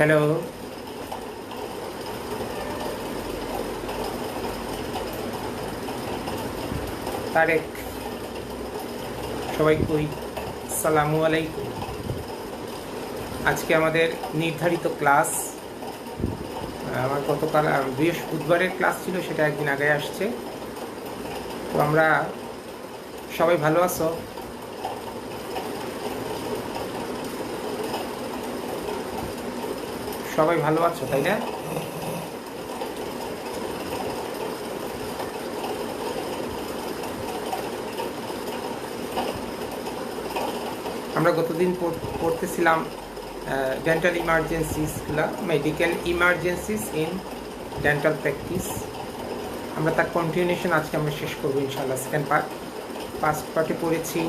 Hello, Tarique, সবাই কই সালামু আলাইকুম। আজকে আমাদের নির্ধারিত ক্লাস, আমার গতকাল বৃহস্পতিবারের ক্লাস ছিল, সেটা একদিন আগে আসছে। তো আমরা সবাই ভালো আছো? সবাই ভালো আছো, তাই না? আমরা গতদিন পড়তেছিলাম ডেন্টাল ইমার্জেন্সিসগুলা, medical emergencies in dental practice. আমরা তার কন্টিনিউশন আজকে আমরা শেষ করবো ইনশাআল্লাহ। সেকেন্ড পার্ট, ফার্স্ট পার্টে পড়েছি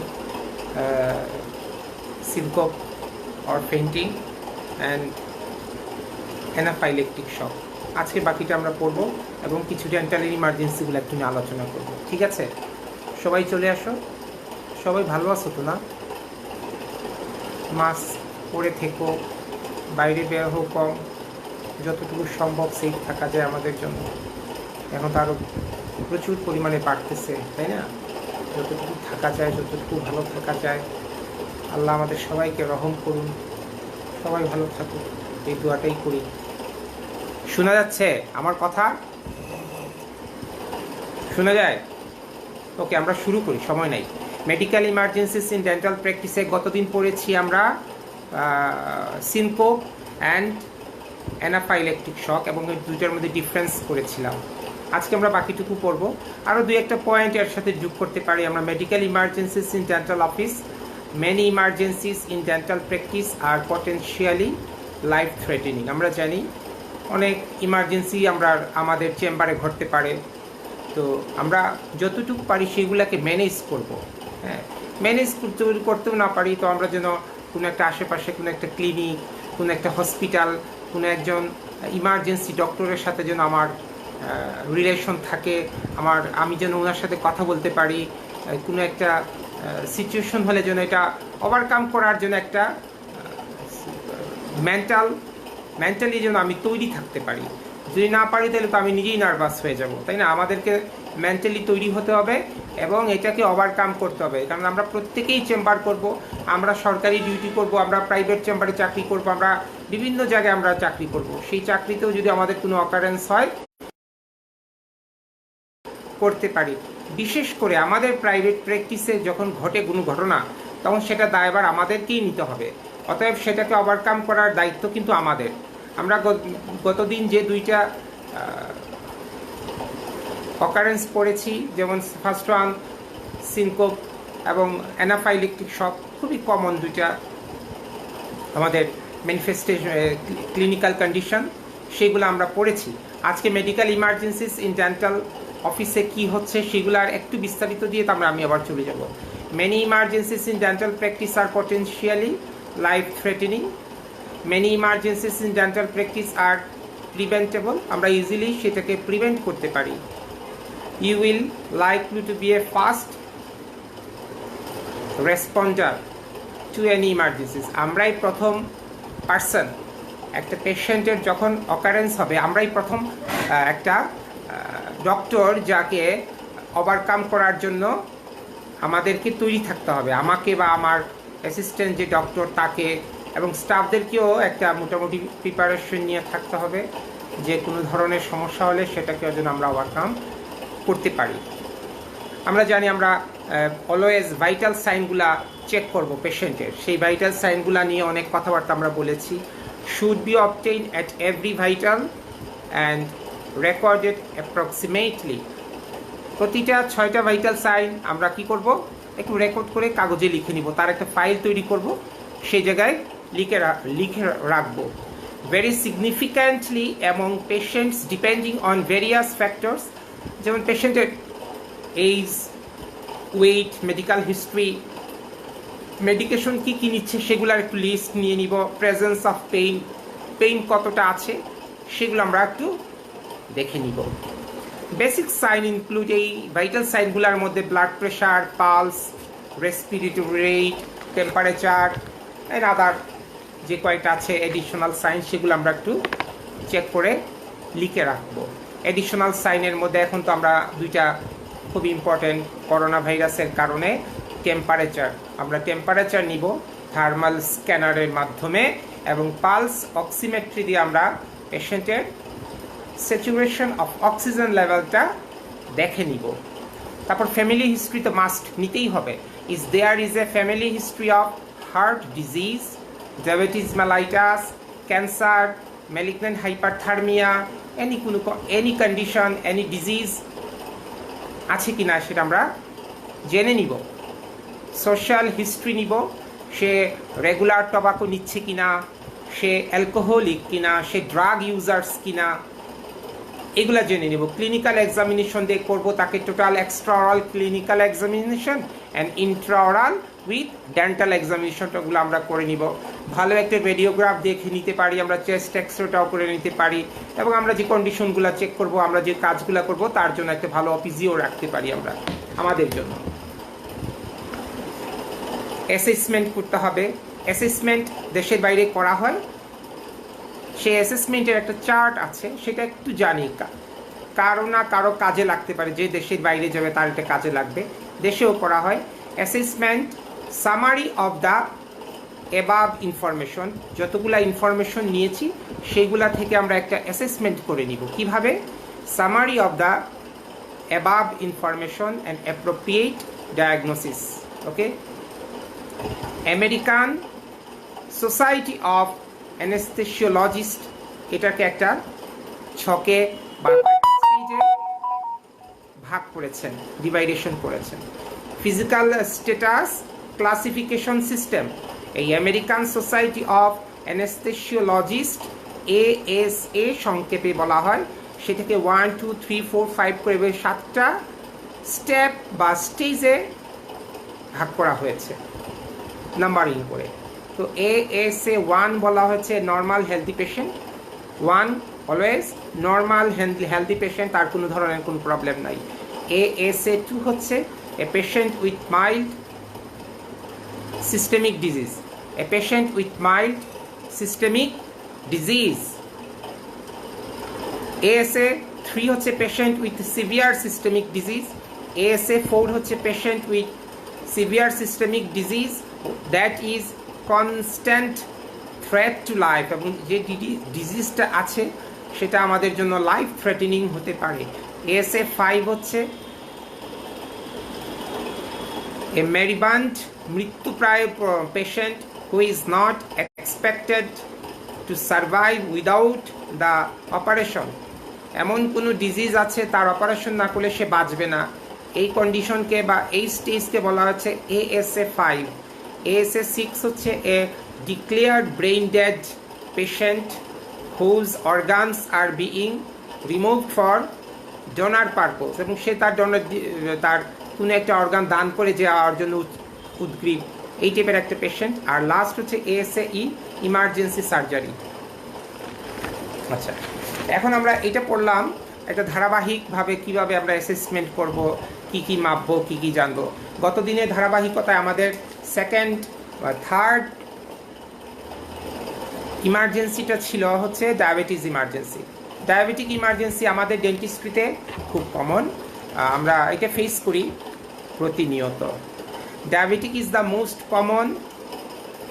syncope or fainting and anaphylactic shock. আজকে বাকিটা আমরা পড়বো এবং কিছু ডেন্টালের ইমার্জেন্সিগুলো একটু নিয়ে আলোচনা করবো, ঠিক আছে? সবাই চলে আসো। সবাই ভালো আছো তো না? মাস্ক পরে থেকো, বাইরে বের হোক কম, যতটুকু সম্ভব সেফ থাকা যায় আমাদের জন্য। এখন তো আরও প্রচুর পরিমাণে বাড়তেছে, তাই না? যতটুকু থাকা যায়, যতটুকু ভালো থাকা যায়, আল্লাহ আমাদের সবাইকে রহম করুন, সবাই ভালো থাকুক, এই দোয়াটাই করি। শোনা যাচ্ছে আমার কথা? শোনা যায়? ওকে, আমরা শুরু করি, সময় নাই। মেডিকেল ইমার্জেন্সিস ইন ডেন্টাল প্র্যাকটিসে গতদিন পড়েছি আমরা সিনকোপ অ্যান্ড অ্যানাফাইলেকটিক শক, এবং এই দুইটার মধ্যে ডিফারেন্স করেছিলাম। আজকে আমরা বাকিটুকু পড়বো। আরও দুই একটা পয়েন্ট এর সাথে যোগ করতে পারি আমরা। Medical emergencies in dental office, many emergencies in dental practice are potentially life threatening. আমরা জানি অনেক ইমার্জেন্সি আমাদের চেম্বারে ঘটতে পারে, তো আমরা যতটুকু পারি সেগুলোকে ম্যানেজ করব। হ্যাঁ, ম্যানেজ করতেও না পারি তো আমরা যেন কোনো একটা আশেপাশে কোনো একটা ক্লিনিক, কোনো একটা হসপিটাল, কোনো একজন ইমার্জেন্সি ডক্টরের সাথে যেন আমার রিলেশন থাকে, আমি যেন ওনার সাথে কথা বলতে পারি। কোনো একটা সিচুয়েশন হলে যেন এটা ওভারকাম করার জন্য একটা মেন্টালি যেন আমি তৈরি থাকতে পারি। যদি না পারি তাহলে তো আমি নিজেই নার্ভাস হয়ে যাব, তাই না? আমাদেরকে মেন্টালি তৈরি হতে হবে এবং এটাকে ওভারকাম করতে হবে। কারণ আমরা প্রত্যেকেই চেম্বার করব, আমরা সরকারি ডিউটি করব, আমরা প্রাইভেট চেম্বারে চাকরি করব, আমরা বিভিন্ন জায়গায় আমরা চাকরি করব। সেই চাকরিতেও যদি আমাদের কোনো অকারেন্স হয়, করতে পারি। বিশেষ করে আমাদের প্রাইভেট প্র্যাকটিসে যখন ঘটে কোনো ঘটনা, তখন সেটা দায়ভার আমাদেরকেই নিতে হবে। অতএব সেটাকে ওভারকাম করার দায়িত্ব কিন্তু আমাদের। আমরা গতদিন যে দুইটা অকারেন্স পড়েছি, যেমন ফার্স্ট ওয়ান সিনকোপ এবং অ্যানাফাইলেকটিক শক, খুবই কমন দুইটা আমাদের ম্যানিফেস্টেশন ক্লিনিক্যাল কন্ডিশন, সেগুলো আমরা পড়েছি। আজকে মেডিকেল ইমার্জেন্সিস ইন ডেন্টাল অফিসে কি হচ্ছে সেগুলো আর একটু বিস্তারিত দিয়ে আমি আবার চলে যাব। Many emergencies in dental practice are potentially life threatening. Many emergencies in dental practice are preventable, আমরা ইজিলি সেটাকে প্রিভেন্ট করতে পারি। You will likely to be a first responder to any emergencies. আমরাই প্রথম পার্সন, একটা পেশেন্টের যখন অকারেন্স হবে, আমরাই প্রথম একটা ডক্টর যাকে ওভারকাম করার জন্য আমাদেরকে তৈরি থাকতে হবে। আমাকে বা আমার অ্যাসিস্ট্যান্ট যে ডক্টর তাকে এবং স্টাফদেরকেও একটা মোটামুটি প্রিপারেশন নিয়ে থাকতে হবে, যে কোনো ধরনের সমস্যা হলে সেটাকে যেন আমরা ওভারকাম করতে পারি। আমরা জানি আমরা অলওয়েজ ভাইটাল সাইনগুলা চেক করব পেশেন্টের। সেই ভাইটাল সাইনগুলা নিয়ে অনেক কথাবার্তা আমরা বলেছি। Should be obtain at every vital and recorded approximately. প্রতিটা 6টা ভাইটাল সাইন আমরা কি করব, একটু রেকর্ড করে কাগজে লিখে নিব, তার একটা ফাইল তৈরি করব, সেই জায়গায় লিখে রাখবো। Very significantly among patients depending on various factors, যেমন পেশেন্টের age, weight, medical history, medication কী কী নিচ্ছে সেগুলোর একটু লিস্ট নিয়ে নিব। প্রেজেন্স অফ পেইন কতটা আছে সেগুলো আমরা একটু দেখে নিব। বেসিক সাইন ইনক্লুড, এই ভাইটাল সাইনগুলোর মধ্যে blood pressure, pulse, respiratory rate, temperature and other যে কয়টা আছে এডিশনাল সাইন সেগুলো আমরা একটু চেক করে লিখে রাখবো। এডিশনাল সাইনের মধ্যে এখন তো আমরা দুইটা খুব ইম্পর্টেন্ট, করোনা ভাইরাসের কারণে টেম্পারেচার, আমরা টেম্পারেচার নিব থার্মাল স্ক্যানারের মাধ্যমে এবং পালস অক্সিমেট্রি দিয়ে আমরা পেশেন্টের স্যাচুরেশন অফ অক্সিজেন লেভেলটা দেখে নিব। তারপর ফ্যামিলি হিস্ট্রি তো মাস্ট নিতেই হবে। There is a family history of heart disease, diabetes mellitus, cancer, malignant hyperthermia, any condition, any disease আছে কি না সেটা আমরা জেনে নিব। সোশ্যাল হিস্ট্রি নিব, সে রেগুলার টবাকো নিচ্ছে কিনা, সে অ্যালকোহলিক কিনা, সে ড্রাগ ইউজার্স কিনা, এগুলা জেনে নেব। ক্লিনিক্যাল এক্সামিনেশন দিয়ে করবো তাকে total extraoral clinical examination and intraoral with dental এক্সামিনেশনটাগুলো আমরা করে নিব। ভালো একটা রেডিওগ্রাফ দেখে নিতে পারি, আমরা চেস্ট এক্সরেটাও করে নিতে পারি এবং আমরা যে কন্ডিশনগুলো চেক করব, আমরা যে কাজগুলো করব তার জন্য একটা ভালো অফিসিও রাখতে পারি আমরা আমাদের জন্য। অ্যাসেসমেন্ট করতে হবে। অ্যাসেসমেন্ট দেশের বাইরে করা হয়, সেই অ্যাসেসমেন্টের একটা চার্ট আছে, সেটা একটু জানি, কারো না কারো কাজে লাগতে পারে, যে দেশের বাইরে যাবে তার এটা কাজে লাগবে। দেশেও করা হয় assessment. Summary of the above information, যতগুলা ইনফরমেশন নিয়েছি সেগুলা থেকে আমরা একটা অ্যাসেসমেন্ট করে নিব। কিভাবে? Summary of the above information and appropriate diagnosis. Okay, American society of anaesthesiologist এটাকে একটা ছকে বা স্টেজে ভাগ করেছেন, ডিভাইডেশন করেছেন। ফিজিক্যাল স্ট্যাটাস ক্লাসিফিকেশন সিস্টেম, এই American society of anaesthesiologist ASA সংক্ষেপে বলা হয়, সেটাকে 1 2 3 4 5 করে 7টা স্টেপ বা স্টেজে ভাগ করা হয়েছে নাম্বারিং করে। তো ASA 1 বলা হয়েছে normal healthy patient, 1 always normal healthy patient, তার কোনো ধরনের কোনো প্রবলেম নাই। ASA 2 হচ্ছে a patient with mild systemic disease, a patient with mild systemic disease. ASA 3 হচ্ছে patient with severe systemic disease. ASA 4 হচ্ছে patient with severe systemic disease that is constant threat to life, এবং যে ডিজিজটা আছে সেটা আমাদের জন্য life threatening হতে পারে। ASA 5 হচ্ছে এ মেরিবান্ড, মৃত্যুপ্রায় patient who is not expected to survive without the operation, এমন কোনো ডিজিজ আছে তার অপারেশন না করলে সে বাঁচবে না, এই কন্ডিশনকে বা এই স্টেজকে বলা হচ্ছে ASA 5। ASA 6 হচ্ছে a declared brain dead patient whose organs are being removed for donor purpose, এবং সে তার কোনো একটা অর্গান দান করে যাওয়ার জন্য উদ্গ্রীব, এই টাইপের একটা পেশেন্ট। আর লাস্ট হচ্ছে ASA E, ইমার্জেন্সি সার্জারি। আচ্ছা, এখন আমরা এটা পড়লাম একটা ধারাবাহিকভাবে কিভাবে আমরা অ্যাসেসমেন্ট করব, কি কি মাপবো, কি কি জানবো। গত দিনের ধারাবাহিকতায় আমাদের সেকেন্ড বা থার্ড ইমার্জেন্সিটা ছিল হচ্ছে ডায়াবেটিস ইমার্জেন্সি। ডায়াবেটিক ইমার্জেন্সি আমাদের ডেন্টিস্ট্রিতে খুব কমন, আমরা এটা ফেস করি প্রতিনিয়ত। Diabetic is the most common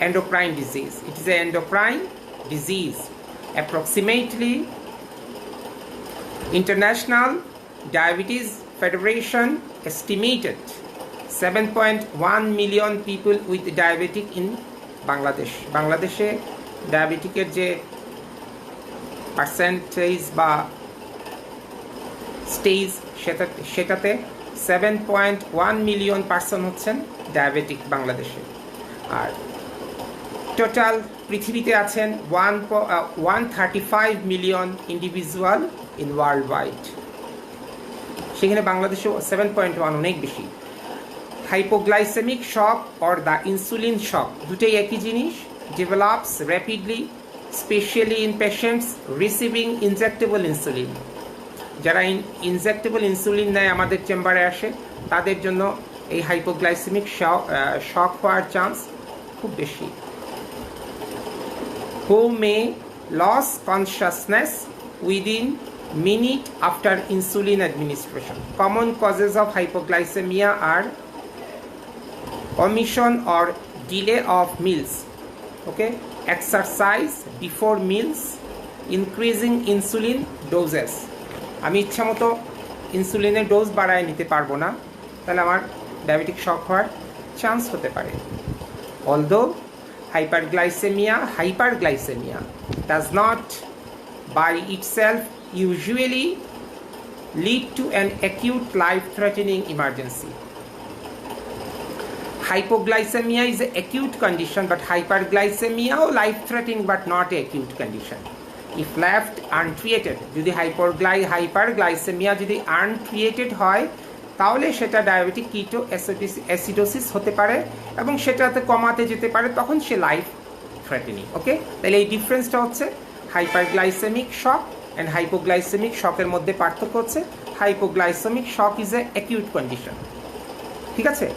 endocrine disease. It is an endocrine disease. Approximately, International Diabetes Federation estimated 7.1 million people with diabetic in Bangladesh. বাংলাদেশে ডায়াবেটিকের যে পার্সেন্টেজ বা স্টেজ সেটাতে 7.1 মিলিয়ন পার্সন হচ্ছেন ডায়াবেটিক বাংলাদেশে। আর টোটাল পৃথিবীতে আছেন 135 million individual in world wide, সেখানে বাংলাদেশেও 7.1, অনেক বেশি। Hypoglycaemic shock or the insulin shock, দুটোই একই জিনিস, develops rapidly specially in patients receiving injectable insulin. যারা ইনজেক্টেবল ইনসুলিন নেয় আমাদের চেম্বারে আসে, তাদের জন্য এই হাইপোগ্লাইসেমিক শক হওয়ার চান্স খুব বেশি। who may lose consciousness within minute after insulin administration. Common causes of hypoglycemia are omission or delay of meals, okay, exercise before meals, increasing insulin doses. আমি ইচ্ছামতো ইনসুলিনের ডোজ বাড়ায় নিতে পারবো না, তাহলে আমার ডায়াবেটিক শক হওয়ার চান্স হতে পারে। Although hyperglycemia does not by itself usually lead to an acute life-threatening emergency. Hypoglycemia is an acute condition, but hyperglycemia is life-threatening but not an acute condition. If left untreated, যদি hyperglycemia যদি untreated হয় তাহলে সেটা diabetic কিটো acidosis হতে পারে এবং সেটাতে কমাতে যেতে পারে, তখন সে লাইফ থ্রেটেনিং। ওকে, তাহলে এই ডিফারেন্সটা হচ্ছে হাইপারগ্লাইসেমিক শক অ্যান্ড হাইপোগ্লাইসেমিক শকের মধ্যে পার্থক্য হচ্ছে hypoglycaemic shock is a acute condition. ঠিক আছে,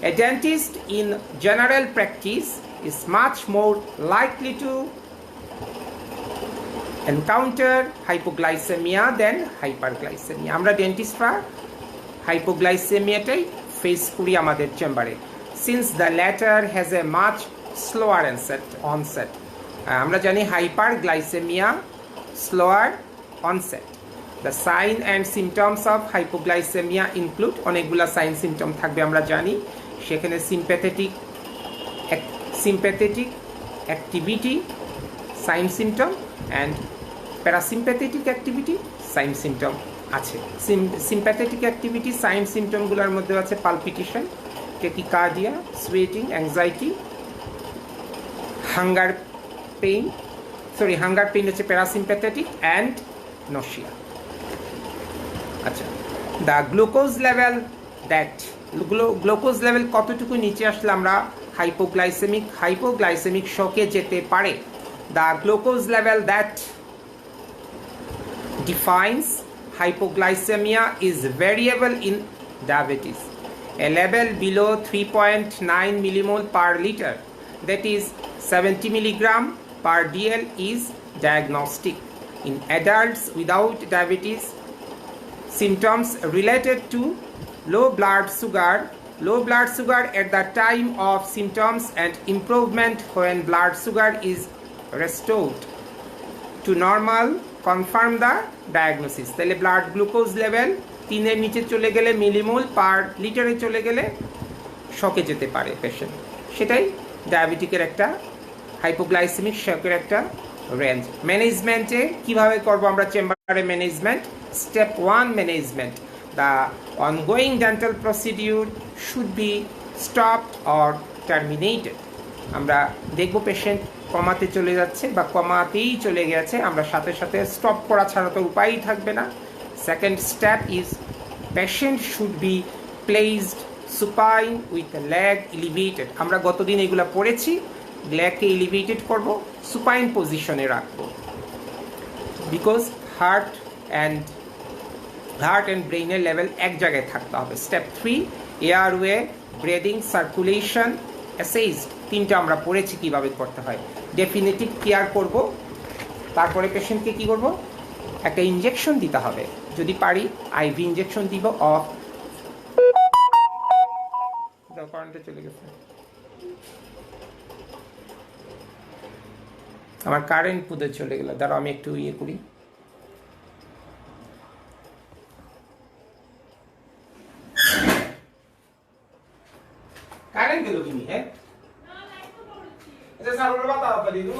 a dentist in general practice is much more likely to encounter hypoglycaemia than hyperglycaemia. আমরা ডেন্টিস্টরা হাইপোগ্লাইসেমিয়াটাই ফেস করি আমাদের চেম্বারে, since the latter has a much slower onset. আমরা জানি hyperglycaemia slower onset. The sign and symptoms of hypoglycaemia include, অনেকগুলো sign symptom থাকবে আমরা জানি, সেখানে sympathetic activity sign symptom and parasympathetic activity sign symptom আছে। সিম্প্যাথেটিক অ্যাক্টিভিটি সাইন সিমটমগুলোর মধ্যে আছে palpitation, tachycardia, sweating, anxiety, hunger pain হচ্ছে প্যারাসিম্প্যাথেটিক, অ্যান্ড নশিয়া। আচ্ছা, দ্য গ্লুকোজ লেভেল কতটুকু নিচে আসলে আমরা হাইপোগ্লাইসেমিক শকে যেতে পারে। The glucose level that defines hypoglycemia is variable in diabetes. A level below 3.9 millimole per liter, that is 70 milligram per dl, is diagnostic. In adults without diabetes, symptoms related to low blood sugar at the time of symptoms and improvement when blood sugar is restored to normal confirm the diagnosis. তাহলে blood glucose level 3-এর নিচে চলে গেলে, millimole পার লিটারে চলে গেলে শকে যেতে পারে patient. সেটাই ডায়াবেটিকের একটা হাইপোগ্লাইসেমিক শকের একটা রেঞ্জ। ম্যানেজমেন্টে কিভাবে করব আমরা চেম্বারে management? Step 1 management, the ongoing dental procedure should be stopped or terminated. আমরা দেখব পেশেন্ট কমাতে চলে যাচ্ছে বা কমাতেই চলে গেছে, আমরা সাথে সাথে স্টপ করা ছাড়া তো উপায়ই থাকবে না। Second step is patient should be placed supine with leg elevated. আমরা গতদিন এগুলো পড়েছি, লেগকে এলিভেটেড করব, সুপাইন পজিশনে রাখবো, বিকজ হার্ট অ্যান্ড ব্রেইনের লেভেল এক জায়গায় থাকতে হবে। Step 3 airway breathing circulation assessed. 3টা আমরা পড়েছি কিভাবে করতে হয়। ডেফিনেটিভ কেয়ার করব, তারপরে পেশেন্টকে কি করব, একটা ইনজেকশন দিতে হবে, যদি পারি আইভি ইনজেকশন দিব। অফ কারেন্টে চলে গেছে, আমার কারেন্ট পুদে চলে গেল, দাঁড়াও আমি একটু ইয়ে করি। কারেন্ট গেল কি? হ্যাঁ, এটা সার্ভার বাতা পারি দু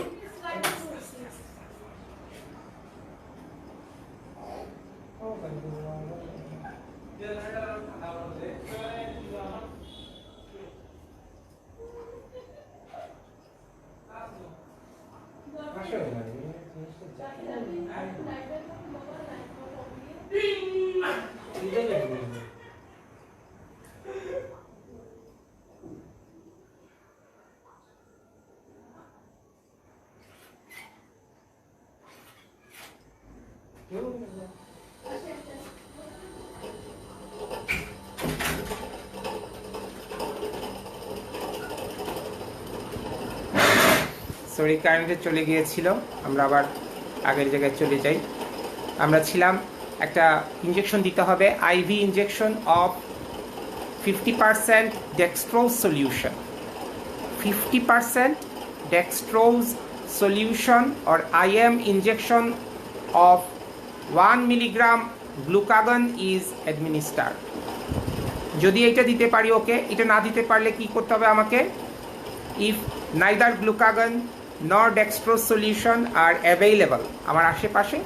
So সরি কারেন্টে চলে গিয়েছিল, আমরা আবার আগের জায়গায় চলে যাই। আমরা ছিলাম একটা ইঞ্জেকশন দিতে হবে, ivy injection of 50% dextrose solution. 50% dextrose solution or IM injection of 1 milligram glucagon is administered. যদি এটা দিতে পারি ওকে, এটা না দিতে পারলে কি করতে হবে আমাকে? ইফ নাইদার গ্লুকাগন নর dextrose solution are available আমার আশেপাশে,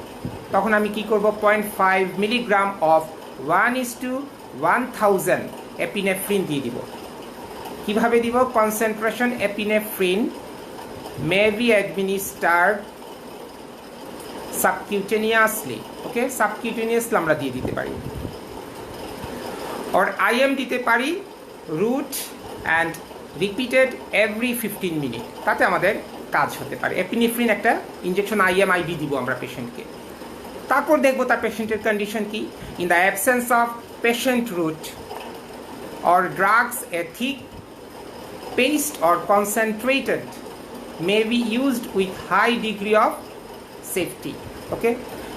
তখন আমি কি করব? 0.5 মিলিগ্রাম অফ 1:1000 এপিনেফ্রিন দিয়ে দিব। কিভাবে দিব? Concentration epinephrine may be administered subcutaneously. Okay, subcutaneously আমরা দিয়ে দিতে পারি, और IM দিতে পারি route and repeated every 15 minute, তাতে আমাদের কাজ হতে পারে। এপিনেফ্রিন একটা ইঞ্জেকশন IM IV দিব আমরা পেশেন্টকে। তারপর দেখব তার পেশেন্টের কন্ডিশন কি। In the absence of patient route or drugs, a thick paste or concentrated may be used with high degree of safety. Okay,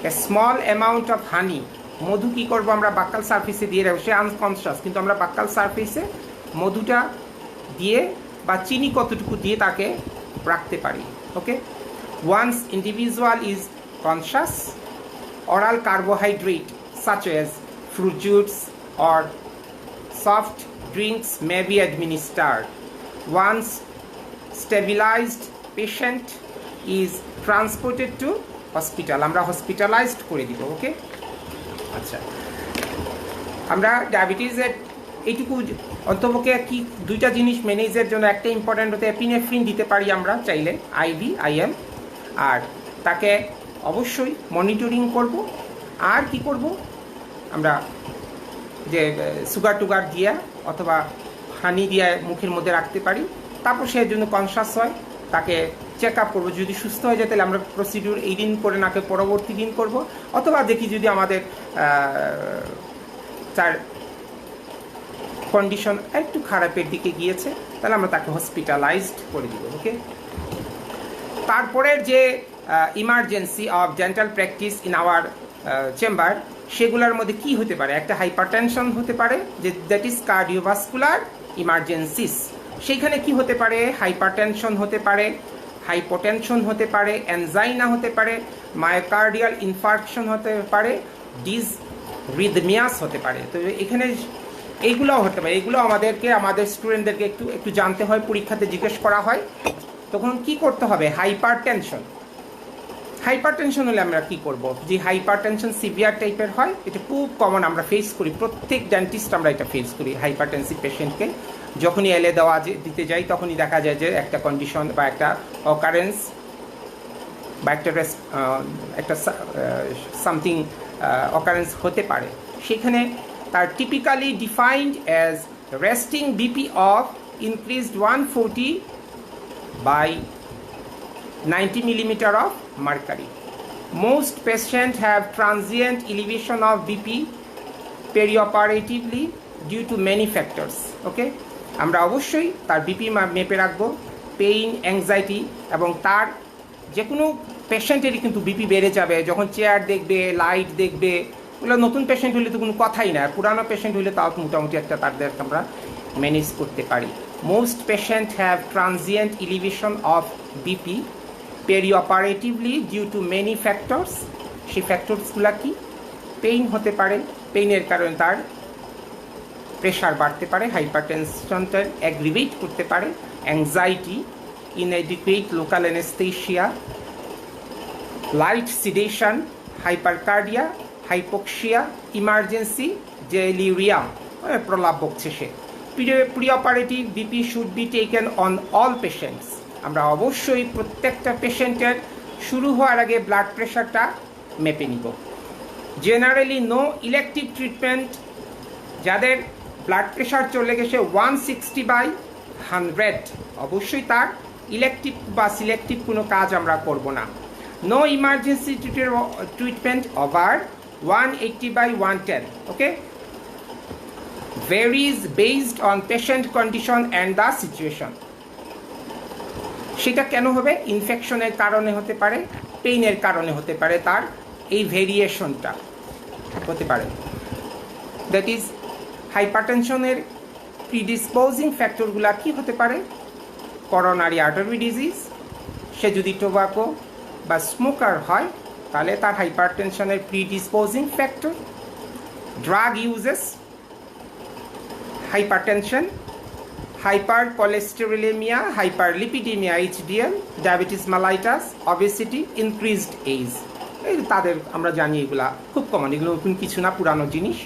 a small amount of honey, মধু কি করব আমরা বাক্কাল সারফেসে দিয়ে রাখবো, সে আনকনশাস, কিন্তু আমরা বাক্কাল সারফেসে মধুটা দিয়ে বা চিনি কতটুকু দিয়ে তাকে রাখতে পারি। Okay, once individual is conscious, oral carbohydrate such as fruit juice or soft drinks may be administered. Once stabilized, patient is transported to hospital. আমরা hospitalized করে দিব। ওকে, আচ্ছা, আমরা ডায়াবেটিসের এইটুকু অন্তপক্ষে কি দুইটা জিনিস ম্যানেজের জন্য একটা ইম্পর্ট্যান্ট হতে এপিনেফ্রিন দিতে পারি আমরা চাইলে, আইভি IM, আর তাকে অবশ্যই মনিটরিং করব। আর কি করব আমরা? যে সুগার টুগার দিয়া অথবা হানি দিয়া মুখের মধ্যে রাখতে পারি। তারপর সে জন্য কনসাস হয়, তাকে চেক আপ করবো। যদি সুস্থ হয়ে যায় তাহলে আমরা প্রসিডিউর এই দিন করে নাকে পরবর্তী দিন করব, অথবা দেখি যদি আমাদের তার কন্ডিশন একটু খারাপের দিকে গিয়েছে তাহলে আমরা তাকে হসপিটালাইজড করে দিব। ওকে, তারপরের যে emergency of dental practice in our chamber, সেগুলোর মধ্যে কি হতে পারে? একটা হাইপারটেনশন হতে পারে, যে দ্যাট ইজ কার্ডিওভাস্কুলার ইমার্জেন্সিস। সেইখানে কি হতে পারে? হাইপারটেনশন হতে পারে, হাইপোটেনশন হতে পারে, অ্যানজাইনা হতে পারে, মায়োকার্ডিয়াল ইনফার্কশন হতে পারে, ডিসরিদমিয়াস হতে পারে। তো এখানে এইগুলোও হতে পারে। এগুলো আমাদের স্টুডেন্টদেরকে একটু জানতে হয়, পরীক্ষাতে জিজ্ঞেস করা হয়। তখন কি করতে হবে? হাইপারটেনশন হলে আমরা কি করব? যে হাইপারটেনশন সিভিয়ার টাইপের হয়, এটা খুব কমন, আমরা ফেস করি, প্রত্যেক ডেন্টিস্ট আমরা এটা ফেস করি। হাইপারটেনসিভ পেশেন্টকে যখনই এলে দেওয়া দিতে যাই তখনই দেখা যায় যে একটা কন্ডিশন বা একটা অকারেন্স বা একটা সামথিং অকারেন্স হতে পারে। সেখানে তার typically defined as resting BP of increased 140/90 millimeter of mercury. Most patients have transient elevation of BP perioperatively due to many factors. Okay, আমরা অবশ্যই তার বিপি মেপে রাখবো, পেইন, অ্যাংজাইটি, এবং তার যে কোনো পেশেন্টেরই কিন্তু বিপি বেড়ে যাবে যখন চেয়ার দেখবে, লাইট দেখবে। ওগুলো নতুন পেশেন্ট হলে তো কোনো কথাই না, পুরানো পেশেন্ট হলে তাও মোটামুটি একটা তাদের আমরা ম্যানেজ করতে পারি। Most patients have transient elevation of BP perioperatively due to many factors. সেই ফ্যাক্টরসগুলো কি? পেইন হতে পারে, পেইনের কারণে তার প্রেশার বাড়তে পারে, হাইপারটেনশনটা অ্যাগ্রিভেট করতে পারে, anxiety, inadequate local anaesthesia, light sedation, hypercarbia, hypoxia, emergency delirium, প্রলাপ বকছে সে। Preoperative BP should be taken on all patients. আমরা অবশ্যই প্রত্যেকটা পেশেন্টের শুরু হওয়ার আগে ব্লাড প্রেশারটা মেপে নিব। জেনারেলি নো ইলেকটিভ ট্রিটমেন্ট, যাদের ব্লাড প্রেশার চলে গেছে 160/100, অবশ্যই তার ইলেকটিভ বা সিলেক্টিভ কোনো কাজ আমরা করব না। No emergency treatment over 180/110. Okay, varies based on patient condition and the situation. সেটা কেন হবে? ইনফেকশনের কারণে হতে পারে, পেইনের কারণে হতে পারে, তার এই ভেরিয়েশনটা হতে পারে। দ্যাট ইজ হাইপারটেনশনের প্রিডিসপোজিং ফ্যাক্টরগুলো কি হতে পারে? করোনারি আর্টারি ডিজিজ, সে যদি টোবাকো বা স্মোকার হয় তাহলে তার হাইপারটেনশনের predisposing factor, drug uses, hypertension, hypercholesterolaemia, hyperlipidaemia, HDL, diabetes mellitus, obesity, increased age, এই তাদের আমরা জানি এগুলা খুব কমন, এগুলো নতুন কিছু না, পুরানো জিনিস।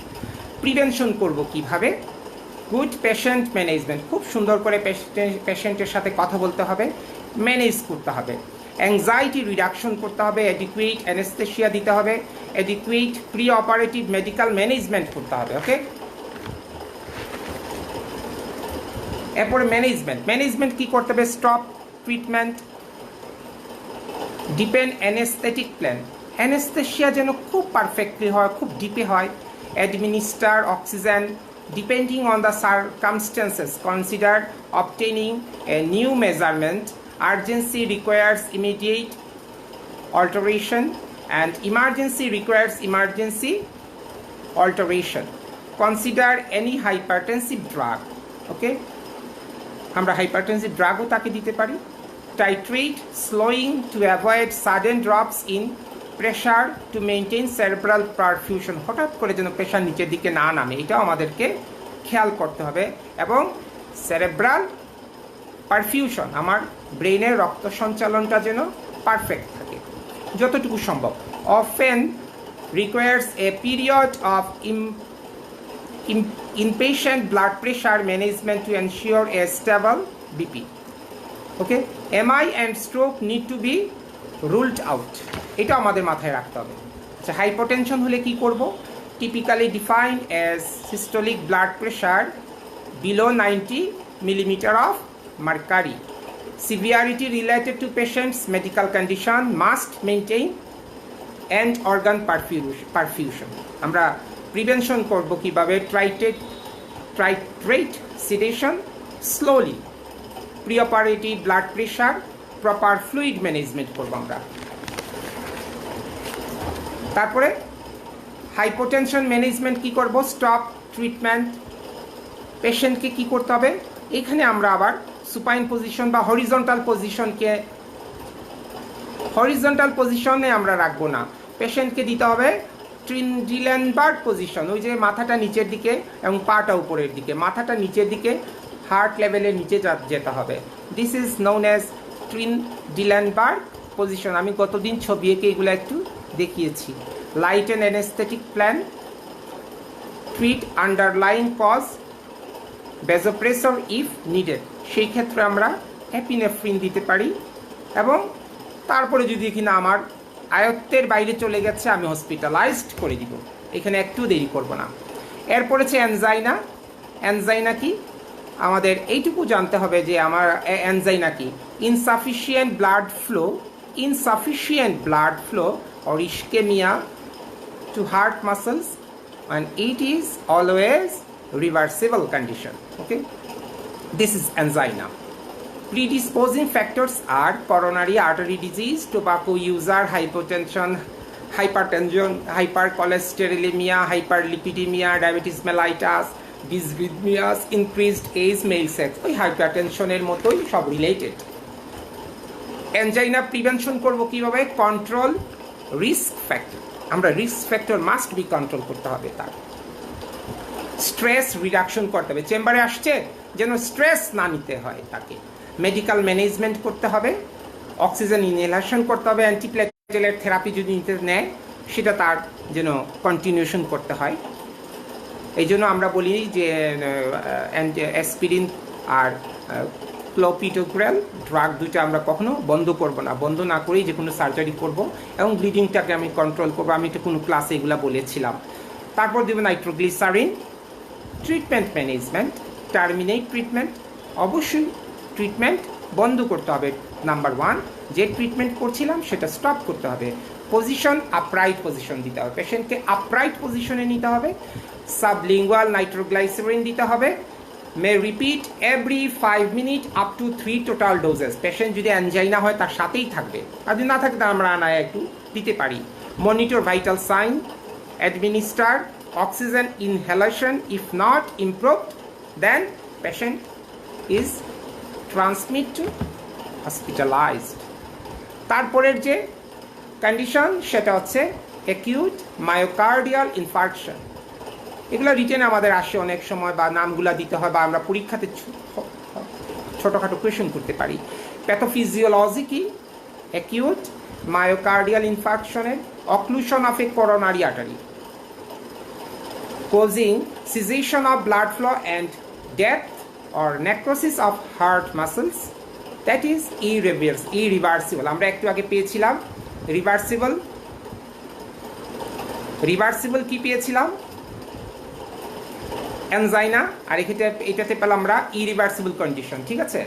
প্রিভেনশন করব কিভাবে? গুড পেশেন্ট ম্যানেজমেন্ট, খুব সুন্দর করে পেশেন্টের সাথে কথা বলতে হবে, ম্যানেজ করতে হবে, অ্যাংজাইটি রিডাকশন করতে হবে, অ্যাডিকুয়েট অ্যানেস্থেশিয়া দিতে হবে, adequate pre operative medical management করতে হবে। ওকে, এরপরে ম্যানেজমেন্ট কি করতে হবে? Stop treatment, depend anaesthetic plan, anaesthesia যেন খুব পারফেক্টলি হয়, খুব ডিপে হয়, administer oxygen depending on the circumstances, consider obtaining a new measurement, urgency requires immediate alteration and emergency requires emergency alteration. Consider any hypertensive drug. Okay, আমরা hypertensive ড্রাগও তাকে দিতে পারি। Titrate slowing to avoid sudden drops in pressure to maintain cerebral perfusion, হঠাৎ করে যেন pressure নিচের দিকে না নামে, এটাও আমাদেরকে খেয়াল করতে হবে। এবং সেরেব্রাল পারফিউশন, আমার ব্রেনের রক্ত সঞ্চালনটা যেন পারফেক্ট থাকে যতটুকু সম্ভব। Often requires a period of inpatient blood pressure management to ensure a stable BP. Okay, MI and stroke need to be ruled out, এটা আমাদের মাথায় রাখতে হবে। আচ্ছা, হাইপোটেনশন হলে কি করব? Typically defined as systolic blood pressure below 90 millimeter of mercury. Severity related to patient's medical condition must maintain end organ perfusion. আমরা প্রিভেনশন করব কিভাবে? Titrate sedation, slowly, preoperative blood pressure, proper fluid management করব আমরা। তারপরে hypotension management কি করব? Stop treatment. পেশেন্টকে কি করতে হবে? এখানে আমরা আবার সুপাইন পজিশন বা হরিজন্টাল পজিশনে আমরা রাখবো না, পেশেন্টকে দিতে হবে ট্রিনডিলেনবার্গ পজিশন, ওই যে মাথাটা নিচের দিকে এবং পাটা উপরের দিকে, মাথাটা নিচের দিকে, হার্ট লেভেলের নিচে যেতে হবে। This is known as Trendelenburg position. আমি গতদিন ছবি এঁকে এগুলো একটু দেখিয়েছি। Light and anaesthetic plan, treat underline cause, vasopressor if needed, সেই ক্ষেত্রে আমরা অ্যাপিনেফ্রিন দিতে পারি। এবং তারপরে যদি কিনা আমার আয়ত্তের বাইরে চলে গেছে, আমি হসপিটালাইজড করে দিব, এখানে একটু দেরি করব না। এরপর হচ্ছে অ্যানজাইনা কি? আমাদের এইটুকু জানতে হবে যে আমার অ্যানজাইনা কি? Insufficient blood flow or ischemia to heart muscles, and it is always reversible condition. Okay, this is angina. Predisposing factors are coronary artery disease, tobacco user, hypertension, hypercholesterolemia, hyperlipidemia, diabetes mellitus, dysrhythmias, increased age, male sex, ওই হাইপারটেনশনের মতোই সব related. Angina prevention করব কিভাবে? Control risk factor, আমরা risk factor must be control করতে হবে। তার stress reduction করতে হবে, চেম্বারে আসছে যেন স্ট্রেস না নিতে হয় তাকে। মেডিকেল ম্যানেজমেন্ট করতে হবে, অক্সিজেন ইনহেলেশন করতে হবে, অ্যান্টিপ্লেটেলেট থেরাপি যদি নিতে নেয় সেটা তার যেন কন্টিনিউশন করতে হয়। এই জন্য আমরা বলি যে অ্যাসপিরিন আর ক্লোপিটোগ্রাল ড্রাগ দুইটা আমরা কখনো বন্ধ করব না, বন্ধ না করেই যে কোনো সার্জারি করব এবং ব্লিডিংটাকে আমি কন্ট্রোল করবো। আমি তো কোনো ক্লাসে এগুলো বলেছিলাম। তারপর দেবো nitroglycerine. Treatment management, terminate treatment, অবশ্যই ট্রিটমেন্ট বন্ধ করতে হবে। নাম্বার 1, যে ট্রিটমেন্ট করছিলাম সেটা স্টপ করতে হবে। পজিশন, আপরাইট পজিশন দিতে হবে, পেশেন্টকে আপরাইট পজিশনে নিতে হবে। সাবলিঙ্গুয়াল নাইট্রোগ্লাইসেরিন দিতে হবে। may repeat every 5 minutes up to 3 total doses. Patient যদি অ্যানজাইনা হয় তার সাথেই থাকবে, আর যদি না থাকে তাহলে আমরা আনায় একটু দিতে পারি। Monitor vital sign, administer oxygen inhalation, if not improved then patient is transmit to hospitalised. তারপরের যে কন্ডিশন সেটা হচ্ছে অ্যাকিউট মায়োকার্ডিয়াল ইনফার্কশন। এগুলো রিটেনে আমাদের আসে অনেক সময়, বা নামগুলা দিতে হয়, বা আমরা পরীক্ষাতে ছোটোখাটো কোয়েশন করতে পারি। প্যাথোফিজিওলজি কি? অ্যাকিউট মায়োকার্ডিয়াল ইনফার্কশনের occlusion of a coronary artery causing cessation of blood flow and death or necrosis of heart muscles, that is irreversible. আমরা একটু আগে পেয়েছিলাম রিভার্সিবল কি পেয়েছিলাম? অ্যানজাইনা, আর এটাতে পেলাম আমরা ইরিভার্সিবল কন্ডিশন। ঠিক আছে,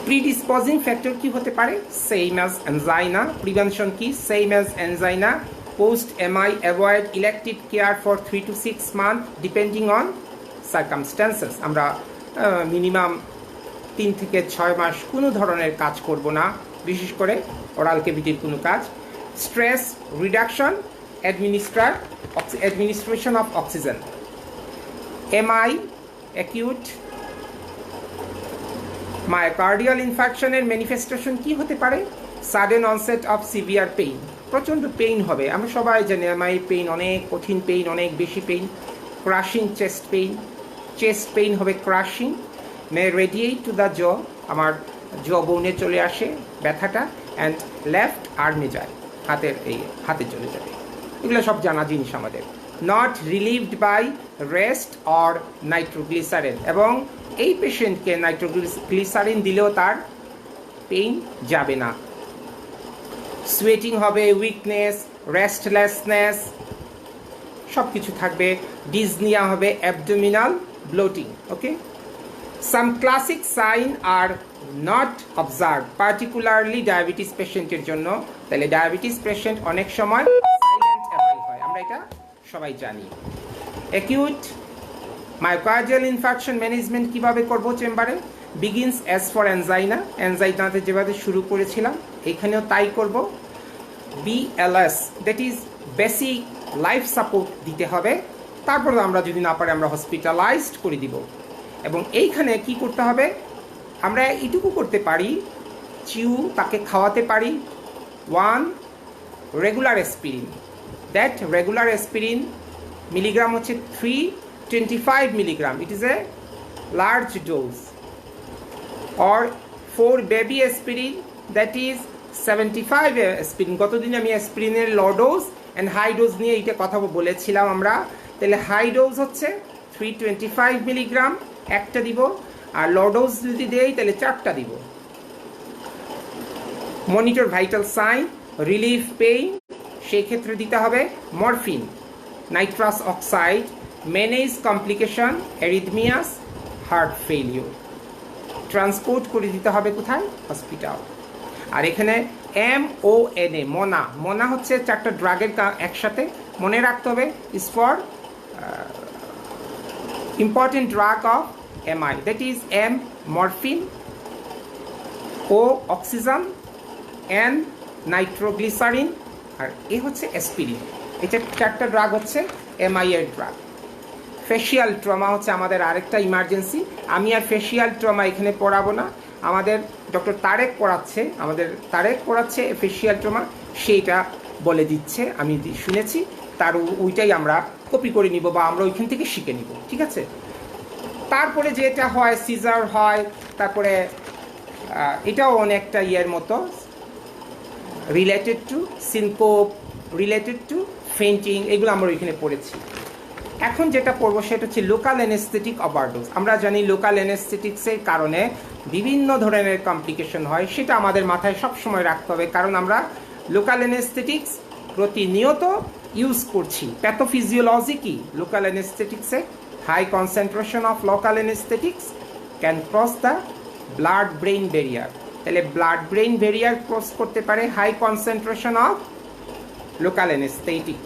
প্রিডিসপোজিং ফ্যাক্টর কি হতে পারে? Same as angina. প্রিভেনশন কি? Same as angina. Post MI avoid elective care for 3 to 6 months depending on circumstances. আমরা মিনিমাম 3 থেকে 6 মাস কোনো ধরনের কাজ করব না, বিশেষ করে ওরাল ক্যাভিটির কোনো কাজ। Stress reduction, administration of oxygen. MI acute myocardial ইনফার্কশনের ম্যানিফেস্টেশন কি হতে পারে? Sudden onset of severe pain, প্রচণ্ড পেইন হবে। আমরা সবাই জানি এমআই পেইন অনেক কঠিন পেইন, অনেক বেশি পেইন। ক্রাশিং চেস্ট পেইন হবে crushing. May radiate to the জ, আমার জ বোনে চলে আসে ব্যথাটা, অ্যান্ড লেফট আর্মে যায়, হাতে চলে যাবে। এগুলো সব জানা জিনিস আমাদের। Not relieved by rest or nitroglycerin, এবং এই পেশেন্টকে নাইট্রোগ্লিসারিন দিলেও তার পেইন যাবে না। সোয়েটিং হবে, উইকনেস, রেস্টলেসনেস সব কিছু থাকবে। ডিজনিয়া হবে, abdominal bloating. Okay, some classic sign are not observe, particularly diabetes পেশেন্টের জন্য। তাহলে ডায়াবেটিস পেশেন্ট অনেক সময় সাইলেন্ট এমআই হয়, আমরা এটা সবাই জানি। অ্যাকিউট মায়োকার্ডিয়াল ইনফার্কশন ম্যানেজমেন্ট কিভাবে করব চেম্বারে? বিগিনস অ্যাজ ফর অ্যানজাইনাতে যেভাবে শুরু করেছিলাম এখানেও তাই করব। BLS, that is basic life support দিতে হবে। তারপর আমরা যদি না পারি আমরা হসপিটালাইজড করে দিব। এবং এইখানে কি করতে হবে? আমরা এটুকু করতে পারি, তাকে খাওয়াতে পারি 1 regular aspirin. That regular aspirin milligram হচ্ছে 325 milligram. It is a large dose. Or 4 baby aspirin, that is 75 aspirin. গতদিন আমি অ্যাসপিরিনের low dose and high dose নিয়ে এটা কথা বলেছিলাম আমরা। তাহলে হাই ডোজ হচ্ছে 325 milligram একটা দিব, আর লো ডোজ যদি দেই তাহলে 4টা দিব। Monitor vital sign, relief pain, সেই ক্ষেত্রে দিতে হবে morphine, nitrous oxide, manage complication, arrhythmias, heart failure. Transport করে দিতে হবে কোথায়? হসপিটাল। আর এখানে MONA, মোনা হচ্ছে 4টা ড্রাগের একসাথে মনে রাখতে হবে। Is for important drug of MI, that is M morphine, O oxygen, N nitroglycerin, আর এ হচ্ছে অ্যাসপিরিন। এটা 4টা ড্রাগ হচ্ছে MI এর ড্রাগ। ফেশিয়াল ট্রমা হচ্ছে আমাদের আরেকটা ইমার্জেন্সি। আমি আর ফেশিয়াল ট্রমা এখানে পড়াবো না, আমাদের ডক্টর তারেক পড়াচ্ছে ফেশিয়াল ট্রমা, সেইটা বলে দিচ্ছে, আমি শুনেছি, তার ওইটাই আমরা কপি করে নিব বা আমরা ওইখান থেকে শিখে নিব। ঠিক আছে, তারপরে যেটা হয় সিজার হয়, তারপরে এটাও অনেকটা ইয়ের মতো, related to syncope, related to fainting, এগুলো আমরা ওইখানে পড়েছি। এখন যেটা পড়বো সেটা হচ্ছে লোকাল অ্যানেস্থেটিক ওভারডোজ। আমরা জানি লোকাল অ্যানেস্থেটিক্সের কারণে বিভিন্ন ধরনের কমপ্লিকেশন হয়, সেটা আমাদের মাথায় সব সময় রাখতে হবে, কারণ আমরা লোকাল অ্যানেস্থেটিক্স প্রতিনিয়ত ইউজ করছি। প্যাথোফিজিওলজি কি লোকাল অ্যানেস্থেটিক্সে? High concentration of local anaesthetics can cross the blood brain barrier. তাহলে ব্লাড ব্রেইন ব্যারিয়ার ক্রস করতে পারে high concentration of local anaesthetic.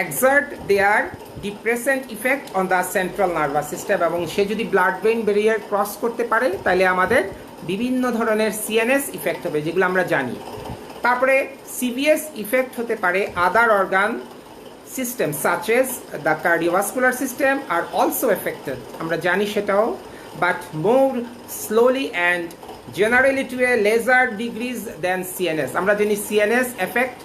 exert their depressant effect on the central nervous system এবং সে যদি blood brain barrier cross করতে পারে তাহলে আমাদের বিভিন্ন ধরনের সিএনএস ইফেক্ট হবে যেগুলো আমরা জানি। তারপরে সিভিএস ইফেক্ট হতে পারে other organ system such as the cardiovascular system are also affected, আমরা জানি সেটাও, but more slowly and generally to a lesser degrees than CNS. আমরা জানি সিএনএস এফেক্ট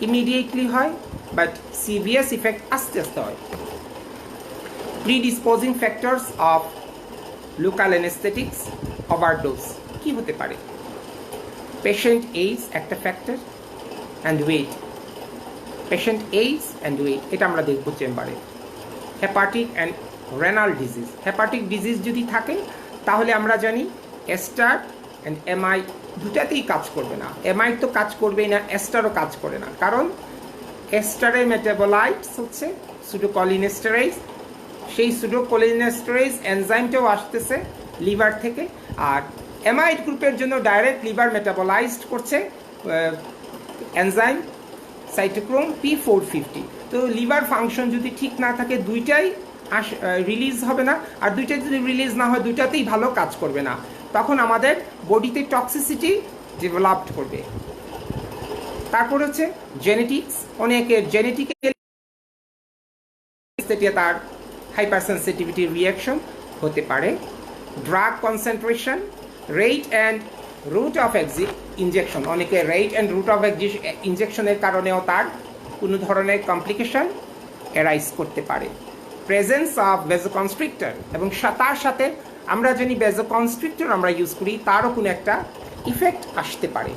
ইমিডিয়েটলি হয়, বাট সিভিএস ইফেক্ট আস্তে আস্তে হয়। Predisposing factors of local anaesthetics overdose কি হতে পারে? পেশেন্ট এইজ একটা factor, and weight. Patient age and weight এটা আমরা দেখব চেম্বারে। Hepatic and renal disease, hepatic disease যদি থাকে তাহলে আমরা জানি এস্টার অ্যান্ড এমআই দুটাতেই কাজ করবে না। এমআই তো কাজ করবেই না, এস্টারও কাজ করে না, কারণ এস্টারের মেটাবোলাইটস হচ্ছে সুডোকলিনেস্টেরেজ, সেই সুডোকলিনেস্টেরেজ এনজাইমটাও আসতেছে লিভার থেকে, আর অ্যামাইড গ্রুপের জন্য ডাইরেক্ট লিভার মেটাবোলাইজড করছে এনজাইম সাইটোক্রোম P450। তো লিভার ফাংশন যদি ঠিক না থাকে দুইটাই রিলিজ হবে না, আর দুইটাই যদি রিলিজ না হয় দুইটাতেই ভালো কাজ করবে না, তখন আমাদের বডিতে টক্সিসিটি ডেভেলপড করবে। তারপর হচ্ছে জেনেটিক্স, অনেকের জেনেটিক্যালি তার হাইপার সেন্সিটিভিটি রিয়াকশন হতে পারে। Drug concentration, rate and route of injection, অনেকে রেট অ্যান্ড রুট অফ ইনজেকশনের কারণেও তার কোনো ধরনের কমপ্লিকেশন অ্যারাইজ করতে পারে। প্রেজেন্স অফ ভেজোকনস্ট্রিক্টর, এবং তার সাথে আমরা জানি ভেজোকনস্ট্রিক্টর আমরা ইউজ করি, তারও কোনো একটা ইফেক্ট আসতে পারে।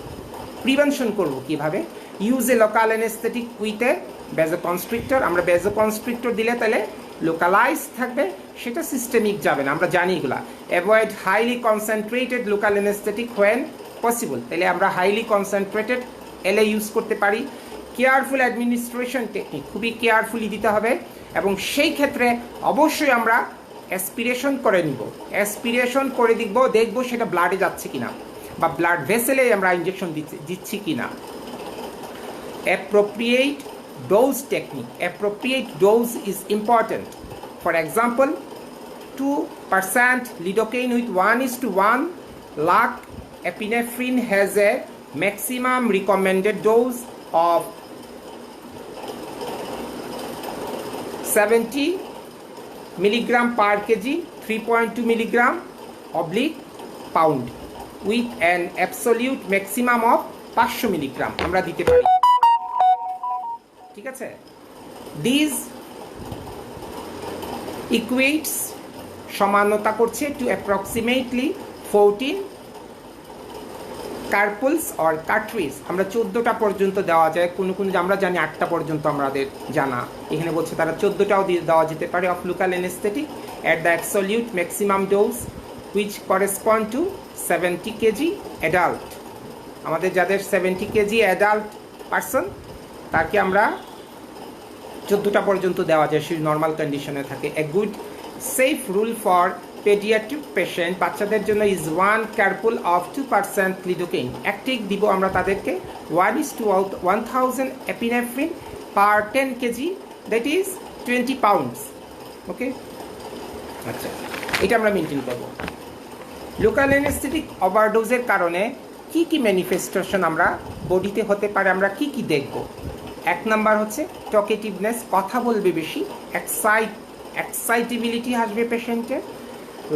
প্রিভেনশন করব কিভাবে? Use a local anaesthetic with a vasoconstrictor. আমরা ভেজোকনস্ট্রিক্টর দিলে তাহলে লোকালাইজ থাকবে, সেটা সিস্টেমিক যাবে না, আমরা জানি এগুলা। Avoid highly concentrated local anaesthetic when possible, তাহলে আমরা হাইলি কনসেন্ট্রেটেড এলএ ইউজ করতে পারি। কেয়ারফুল অ্যাডমিনিস্ট্রেশন টেকনিক, খুবই কেয়ারফুলি দিতে হবে, এবং সেই ক্ষেত্রে অবশ্যই আমরা অ্যাসপিরেশন করে নিব, অ্যাসপিরেশন করে দেখব সেটা ব্লাডে যাচ্ছে কিনা, বা ব্লাড ভেসেলে আমরা ইনজেকশন দিচ্ছি কিনা। Appropriate dose technique, appropriate dose is important. For example, 2% lidocaine with 1:1 lakh epinephrine has a maximum recommended dose of 70 milligram per kg, 3.2 milligram oblique pound, with an absolute maximum of 500 milligram আমরা দিতে পারি, ঠিক আছে। This ইকুয়েটস সমানতা করছে two approximately 14 কার্পুলস or cartridge. আমরা 14টা পর্যন্ত দেওয়া যায়, কোনো আমরা জানি 8টা পর্যন্ত আমাদের জানা, এখানে বলছে তারা 14টাও দেওয়া যেতে পারে of local anaesthetic at the absolute maximum dose which correspond to 70 kg adult. আমাদের যাদের 70 কেজি অ্যাডাল্ট পারসন তাকে আমরা 14টা পর্যন্ত দেওয়া যায়, সে নর্মাল কন্ডিশনে থাকে। A good safe rule for paediatric patient, বাচ্চাদের জন্য is 1 carpule of 2% lidocaine. Active দিব আমরা তাদেরকে 1:1000 epinephrine per 10 KG, that is 20 pounds. Okay, আচ্ছা, এটা আমরা মেনটেন করবো। লোকাল অ্যানেস্থেটিক ওভারডোজের কারণে কি কি ম্যানিফেস্টেশন আমরা বডিতে হতে পারে, আমরা কি কি দেখব? 1 নাম্বার হচ্ছে টকেটিভনেস, কথা বলবে বেশি, এক্সাইটেবিলিটি আসবে পেশেন্টের,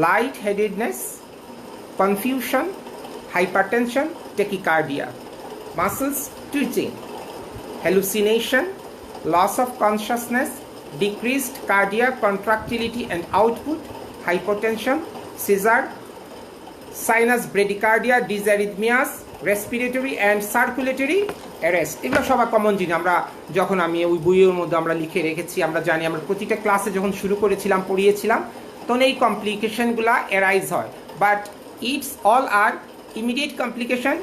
light headedness, confusion, hypertension, tachycardia, muscles twitching, hallucination, loss of consciousness, decreased cardiac contractility and output, hypotension, seizure, sinus bradycardia, dysarrhythmias, respiratory and circulatory arrest. এগুলো সবার কমন জিনিস, আমরা যখন আমি ওই বইয়ের মধ্যে আমরা লিখে রেখেছি, আমরা জানি, আমরা প্রতিটা ক্লাসে যখন শুরু করেছিলাম পড়িয়েছিলাম, তখন এই কমপ্লিকেশনগুলো অ্যারাইজ হয়, but it's all are immediate complication.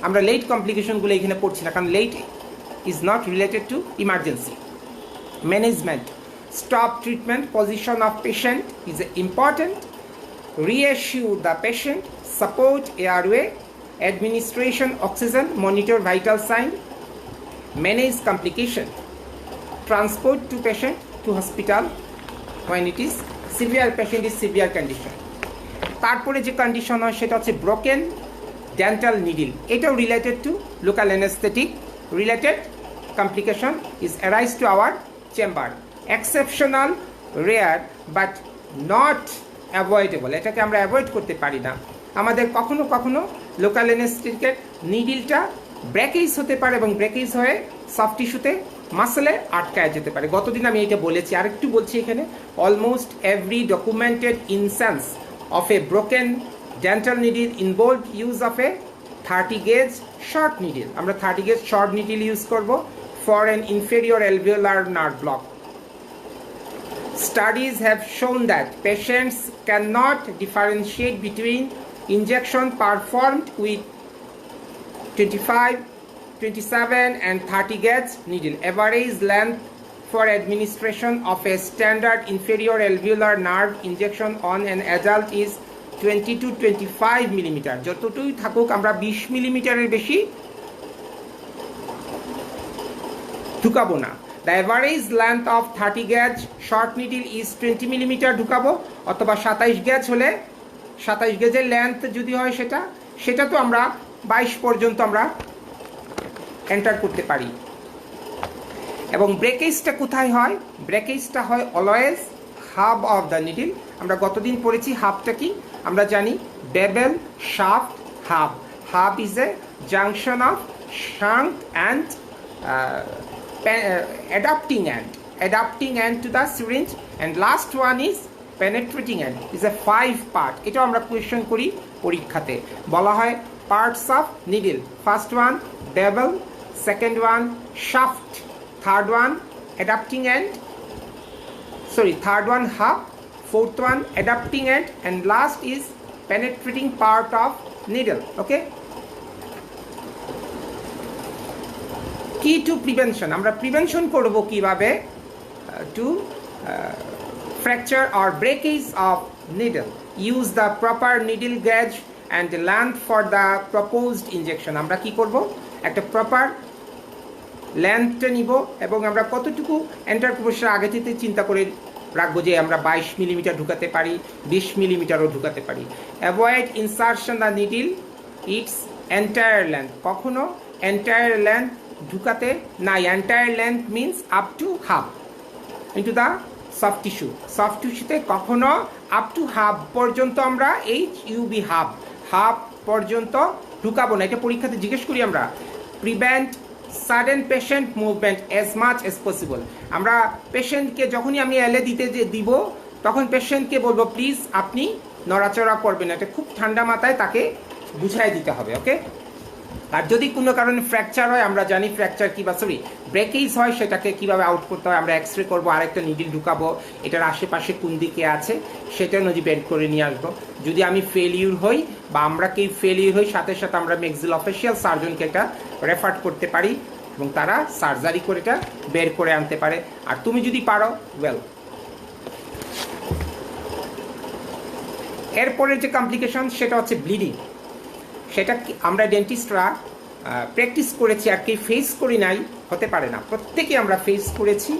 আমরা লেট কমপ্লিকেশনগুলো এখানে পড়ছি না, কারণ late is not related to emergency. Management, stop treatment, position of patient is important, reassure the patient, support airway, administration oxygen, monitor vital sign, manage complication. transport to patient to hospital when it is severe, patient is severe condition. তারপরে যে condition হয় সেটা হচ্ছে broken dental needle, এটাও related to local anaesthetic related complication is arise to our chamber, exceptional, rare but not avoidable, এটাকে আমরা avoid করতে পারি না। আমাদের কখনো কখনো লোকাল অ্যানেস্থেটিকের নিডলটা ব্রেকেজ হতে পারে এবং ব্রেকেজ হয়ে সফট টিস্যুতে মাসলে আটকায় যেতে পারে। গতদিন আমি এটা বলেছি, আরেকটু বলছি এখানে, almost every documented instance of a broken dental needle involved use of a 30 gauge short needle. আমরা 30 gauge short needle use করব for an inferior alveolar nerve block. Studies have shown that patients cannot differentiate between injection performed with 25, 27 and 30 gauge needle. Average length for administration of a standard inferior alveolar nerve injection on an adult is 20 to 25 millimeter. যতটুকুই থাকুক আমরা 20 মিলিমিটারের বেশি ঢুকাবো না। The average length of 30 gauge short needle is 20 millimeter ঢুকাবো, অথবা 27 gauge হলে 27 গেজের length যদি হয় সেটা তো আমরা 22 পর্যন্ত আমরা এন্টার করতে পারি। এবং ব্রেকেজটা কোথায় হয়? ব্রেকেজটা হয় always hub of the needle. আমরা গতদিন পড়েছি হাবটা কি, আমরা জানি bevel, shaft, hub. Hub is a junction of shank and adapting end to the syringe, and last one is penetrating end, is a 5 part. এটাও আমরা কোয়েশ্চেন করি পরীক্ষাতে, বলা হয় parts of needle. First one bevel, second one shaft, third one adapting end, third one hub, fourth one adapting end, and last is penetrating part of needle. Okay, key to prevention, আমরা prevention করব কিভাবে to fracture or breakage of needle. Use the proper needle gauge and length for the proposed injection. আমরা কি করব, একটা proper লেন্থটা নিব এবং আমরা কতটুকু এন্টার করবো সেটা আগে থেকে চিন্তা করে রাখবো যে আমরা 22 মিলিমিটার ঢুকাতে পারি, 20 মিলিমিটারও ঢুকাতে পারি। Avoid insertion the needle its entire length, কখনো এন্টায়ার লেন্থ ঢুকাতে নাই। Entire length means up to half into the soft tissue. Soft টিস্যুতে কখনো আপ টু হাফ পর্যন্ত আমরা HUB হাফ পর্যন্ত ঢুকাবো না, এটা পরীক্ষাতে জিজ্ঞেস করি আমরা। Prevent sudden patient movement as much as possible, আমরা পেশেন্টকে যখনই আমি এলে দিব তখন পেশেন্টকে বলবো প্লিজ আপনি নড়াচড়া করবেন, এটা খুব ঠান্ডা মাথায় তাকে বুঝাই দিতে হবে। ওকে, আর যদি কোনো কারণে ফ্র্যাকচার হয়, আমরা জানি ফ্র্যাকচার কি বা ব্রেকেজ হয়, সেটাকে কিভাবে আউট করতে হয় আমরা এক্স রে করবো, আরেকটা নিডল ঢুকাবো, এটার আশেপাশে কোন দিকে আছে সেটা নজি বের করে নিয়ে আসবো। যদি আমি ফেলিউর হই বা আমরা কেউ ফেলিউর হই, সাথে সাথে আমরা ম্যাক্সিলোফেশিয়াল সার্জনকে এটা রেফার করতে পারি এবং তারা সার্জারি করে এটা বের করে আনতে পারে। আর তুমি যদি পারো ওয়েল। এরপরের যে কমপ্লিকেশন সেটা হচ্ছে ব্লিডিং। সেটা আমরা ডেন্টিস্টরা প্র্যাকটিস করেছি আর কি ফেস করি নাই হতে পারে না, প্রত্যেকে আমরা ফেস করেছি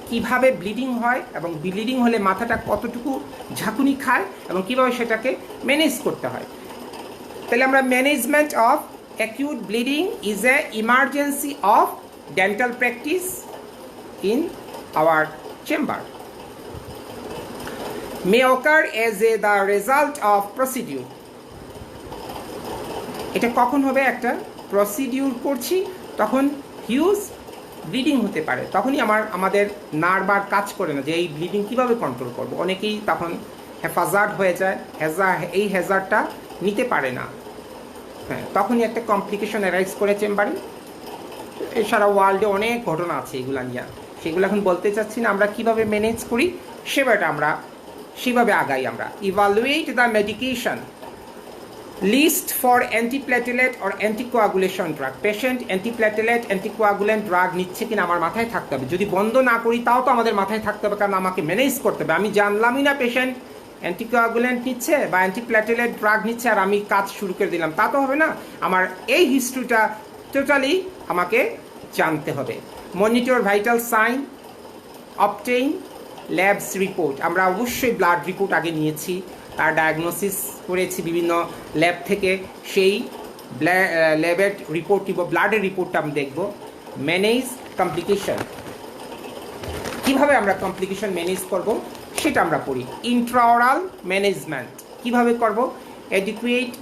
কিভাবে ব্লিডিং হয় এবং ব্লিডিং হলে মাথাটা কতটুকু ঝাঁকুনি খায় এবং কিভাবে সেটাকে ম্যানেজ করতে হয়। তাহলে আমরা management of acute bleeding is a emergency of dental practice in our chamber, may occur as the result of procedure. এটা কখন হবে, একটা প্রসিডিউর করছি তখন হিউজ ব্লিডিং হতে পারে, তখনই আমাদের নার্ভ আর কাজ করে না যে এই ব্লিডিং কিভাবে কন্ট্রোল করব। অনেকেই তখন হেফাজার্ড হয়ে যায়, এই হ্যাজার্ডটা নিতে পারে না, হ্যাঁ তখনই একটা কমপ্লিকেশন অ্যারাইজ করে চেম্বারে। এছাড়া ওয়ার্ল্ডে অনেক ঘটনা আছে এগুলা নিয়ে, সেগুলো এখন বলতে চাচ্ছি না। আমরা কিভাবে ম্যানেজ করি সেভাবে আগাই আমরা। Evaluate the medication list for antiplatelet or anticoagulation drug. Patient antiplatelet anticoagulant drug নিচ্ছে কিনা আমার মাথায় থাকতে হবে, যদি বন্ধ না করি তাও তো আমাদের মাথায় থাকতে হবে, কারণ আমাকে ম্যানেজ করতে হবে। আমি জানলামই না পেশেন্ট অ্যান্টিকোয়াগুলেন্ট নিচ্ছে বা অ্যান্টিপ্ল্যাটেলেট ড্রাগ নিচ্ছে আর আমি কাজ শুরু করে দিলাম, তা তো হবে না। আমার এই হিস্ট্রিটা টোটালি আমাকে জানতে হবে। Monitor vital sign obtain labs report, আমরা অবশ্যই ব্লাড রিপোর্ট আগে নিয়েছি, তার ডায়াগনোসিস করেছি বিভিন্ন ল্যাব থেকে, সেই ল্যাবের রিপোর্ট কিংবা ব্লাডের রিপোর্টটা আমি দেখব। ম্যানেজ কমপ্লিকেশন, কীভাবে আমরা কমপ্লিকেশন ম্যানেজ করব সেটা আমরা পড়ি। ইন্ট্রাওরাল ম্যানেজমেন্ট কীভাবে করব, অ্যাডিকুয়েট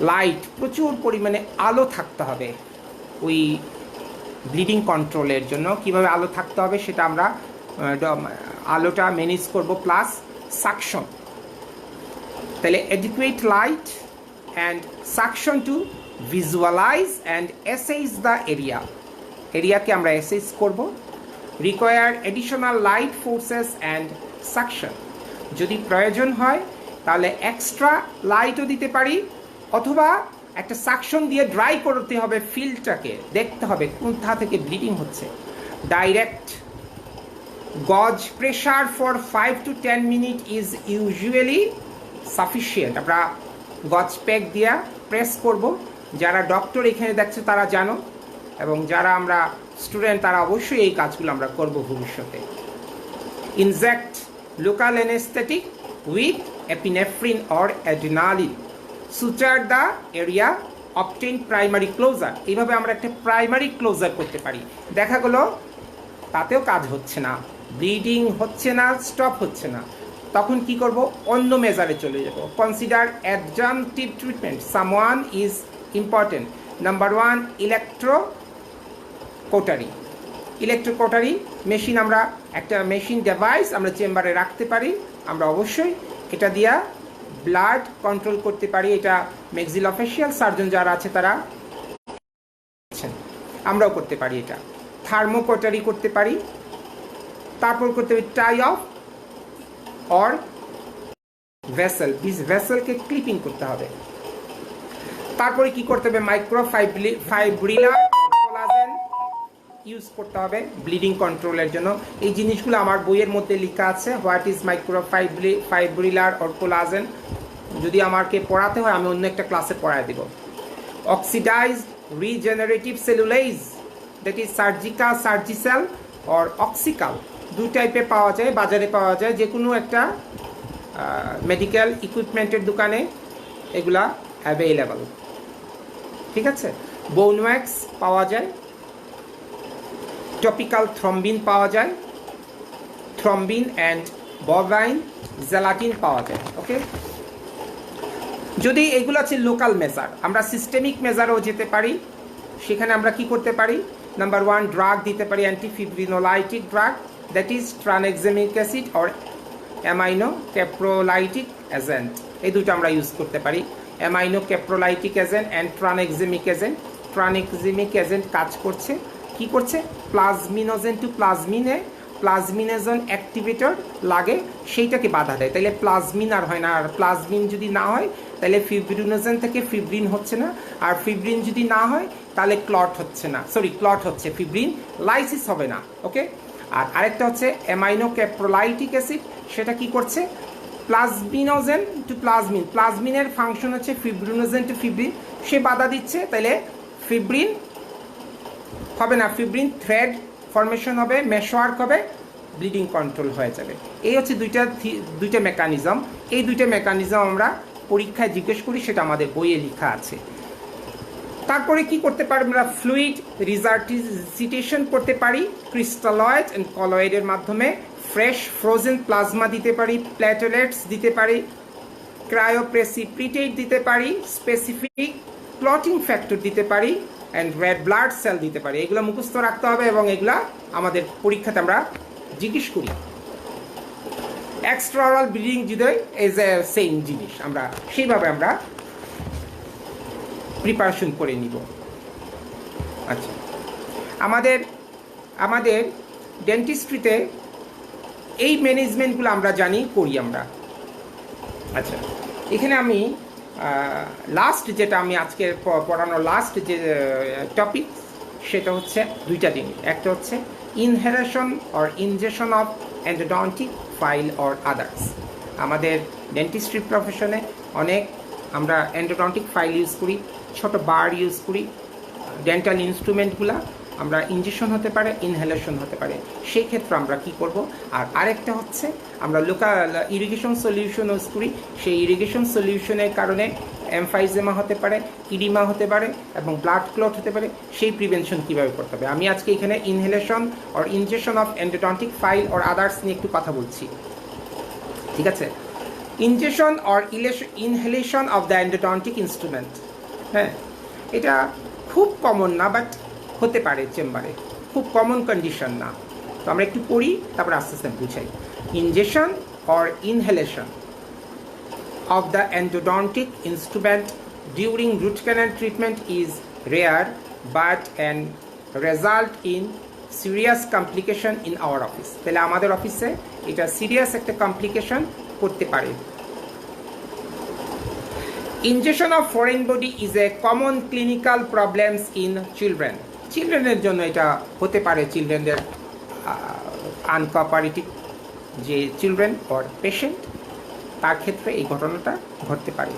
লাইট, প্রচুর পরিমাণে আলো থাকতে হবে ওই ব্লিডিং কন্ট্রোলের জন্য, কিভাবে আলো থাকতে হবে সেটা আমরা আলোটা ম্যানেজ করব, প্লাস সাকশন। তাহলে adequate light and suction to visualise and assess the area, এরিয়াকে আমরা অ্যাসেস করব। Require additional light forces and suction, যদি প্রয়োজন হয় তাহলে এক্সট্রা লাইটও দিতে পারি, অথবা একটা সাকশন দিয়ে ড্রাই করতে হবে ফিল্ডটাকে, দেখতে হবে কোথা থেকে ব্লিডিং হচ্ছে। ডাইরেক্ট গজ pressure for 5 to 10 minute is usually sufficient, আমরা গজ প্যাক দিয়ে প্রেস করব। যারা ডক্টর এখানে দেখছে তারা জানো, এবং যারা আমরা স্টুডেন্ট তারা অবশ্যই এই কাজগুলো আমরা করব ভবিষ্যতে। Inject local anaesthetic with epinephrine or adrenaline, suture the area, obtain primary closure, এইভাবে আমরা একটা প্রাইমারি ক্লোজার করতে পারি। দেখা গেলো তাতেও কাজ হচ্ছে না, ব্লিডিং হচ্ছে না, স্টপ হচ্ছে না, তখন কি করব, অন্য মেজারে চলে যাব। Consider adjunctive treatment, someone is important. Number 1 electrocautery, electrocautery machine, আমরা একটা মেশিন ডিভাইস আমরা চেম্বারে রাখতে পারি, আমরা অবশ্যই এটা দিয়া ব্লাড কন্ট্রোল করতে পারি। এটা ম্যাক্সিলোফেশিয়াল সার্জন যারা আছে তারা, আমরাও করতে পারি এটা। থার্মোকোটারি করতে পারি, তারপর করতে হবে টাই অফ অর ভেসেল, ভেসেলকে ক্লিপিং করতে হবে। তারপরে কি করতে হবে, মাইক্রোফাইব্রিলার কোলাজেন ইউজ করতে হবে ব্লিডিং কন্ট্রোলের জন্য। এই জিনিসগুলো আমার বইয়ের মধ্যে লেখা আছে, what is microfibrillar or collagen. যদি আমাকে পড়াতে হয় আমি অন্য একটা ক্লাসে পড়ায় দেব। Oxidised regenerative cellulose, that is surgical, Surgicel or Oxycel, দু টাইপে পাওয়া যায়, বাজারে পাওয়া যায়, যে কোনো একটা মেডিকেল ইকুইপমেন্টের দোকানে এগুলা অ্যাভেলেবল, ঠিক আছে। বোন ওয়্যাক্স পাওয়া যায়, টপিক্যাল থ্রম্বিন পাওয়া যায়, থ্রম্বিন অ্যান্ড বভাইন জেলাটিন পাওয়া যায়, ওকে। যদি এগুলো আছে লোকাল মেজার, আমরা সিস্টেমিক মেজারও যেতে পারি। সেখানে আমরা কি করতে পারি, নাম্বার 1 ড্রাগ দিতে পারি, antifibrinolytic drug, that is tranexamic acid or amino caproic agent, এই দুটো আমরা ইউজ করতে পারি। Amino caproic agent and tranexamic agent. Tranexamic agent কাজ করছে, কি করছে, প্লাজমিনোজেন টু প্লাজমিনে, প্লাজমিনেজন অ্যাক্টিভেটর লাগে, সেইটাকে বাধা দেয়, তাহলে প্লাজমিন আর হয় না। আর প্লাজমিন যদি না হয় তাহলে ফিব্রিনোজেন থেকে ফিব্রিন হচ্ছে না, আর ফিব্রিন যদি না হয় তাহলে ক্লট হচ্ছে না, ক্লট হচ্ছে, ফিব্রিন লাইসিস হবে না, ওকে। আর আরেকটা হচ্ছে অ্যামাইনো ক্যাপ্রোলাইটিক অ্যাসিড, সেটা কি করছে, প্লাজমিনোজেন টু প্লাজমিন, প্লাজমিনের ফাংশন হচ্ছে ফিব্রিনোজেন টু ফিব্রিন, সে বাধা দিচ্ছে, তাহলে ফিব্রিন হবে না, ফিব্রিন থ্রেড ফরমেশন হবে, মেশওয়ার্ক হবে, ব্লিডিং কন্ট্রোল হয়ে যাবে। এই হচ্ছে দুইটা মেকানিজম। এই দুইটা মেকানিজম আমরা পরীক্ষায় জিজ্ঞেস করি, সেটা আমাদের বইয়ে লেখা আছে। তারপরে কি করতে পারি, আমরা ফ্লুইড রিজার্টিসিটেশন করতে পারি ক্রিস্টালয়েড অ্যান্ড কলয়েডের মাধ্যমে, ফ্রেশ ফ্রোজেন প্লাজমা দিতে পারি, প্ল্যাটেলেটস দিতে পারি, ক্রায়োপ্রেসিপিটেট দিতে পারি, স্পেসিফিক ক্লটিং ফ্যাক্টর দিতে পারি, অ্যান্ড রেড ব্লাড সেল দিতে পারি। এগুলো মুখস্থ রাখতে হবে এবং এগুলা আমাদের পরীক্ষাতে আমরা জিজ্ঞেস করি। এক্সট্রা অরাল ব্লিডিং যদি এজ এ সেম জিনিস, আমরা সেইভাবে আমরা প্রিপারেশন করে নিব। আচ্ছা, আমাদের ডেন্টিস্ট্রিতে এই ম্যানেজমেন্টগুলো আমরা জানি, করি আমরা। আচ্ছা, এখানে আমি লাস্ট যেটা আমি আজকে পড়ানোর লাস্ট যে টপিক, সেটা হচ্ছে দুইটা জিনিস। একটা হচ্ছে inhalation or injection of endodontic file or others. আমাদের ডেন্টিস্ট্রি প্রফেশনে অনেক আমরা এন্ডোডন্টিক ফাইল ইউজ করি, ছোট বার ইউজ করি, ডেন্টাল ইনস্ট্রুমেন্টগুলা আমরা ইনজেকশন হতে পারে, ইনহেলেশন হতে পারে, সেই ক্ষেত্রে আমরা কি করব। আর আরেকটা হচ্ছে আমরা লোকাল ইরিগেশন সলিউশন ইউজ করি, সেই ইরিগেশন সলিউশনের কারণে এমফাইজেমা হতে পারে, ইডিমা হতে পারে এবং ব্লাড ক্লট হতে পারে, সেই প্রিভেনশন কীভাবে করতে হবে। আমি আজকে এখানে inhalation or injection of endodontic file or others নিয়ে একটু কথা বলছি, ঠিক আছে। Injection or inhalation of the endodontic instrument, হ্যাঁ, এটা খুব কমন না, বাট হতে পারে চেম্বারে, খুব কমন কন্ডিশন না। তো আমরা একটু পড়ি, তারপর আস্তে আস্তে বুঝাই। Injection or inhalation of the endodontic instrument during root canal treatment is rare but can result in serious complication in our office. তাহলে আমাদের অফিসে এটা সিরিয়াস একটা কমপ্লিকেশন করতে পারে। Ingestion of foreign body is a common clinical problems in children. চিলড্রেনের জন্য এটা হতে পারে, চিলড্রেনদের আনকোঅপারেটিভ যে চিলড্রেন অর পেশেন্ট, তার ক্ষেত্রে এই ঘটনাটা ঘটতে পারে।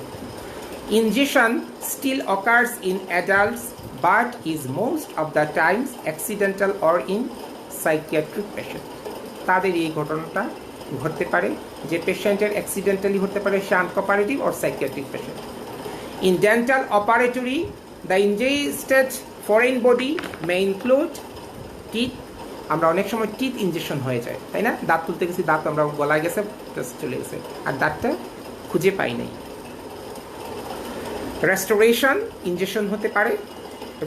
Injection still occurs in adults but is most of the times accidental or in psychiatric patient. তাদের এই ঘটনাটা ঘটতে পারে, যে পেশেন্টের অ্যাক্সিডেন্টালি হতে পারে সে uncooperative or psychiatric patient. In dental operatory the ingested foreign body may include teeth. আমরা অনেক সময় টিথ ইনজেকশন হয়ে যায়, তাই না? দাঁত তুলতে গেছি, দাঁত আমরা গলায় গেছে, চলে গেছে, আর দাঁতটা খুঁজে পাই নাই। রেস্টোরেশন ইনজেকশন হতে পারে,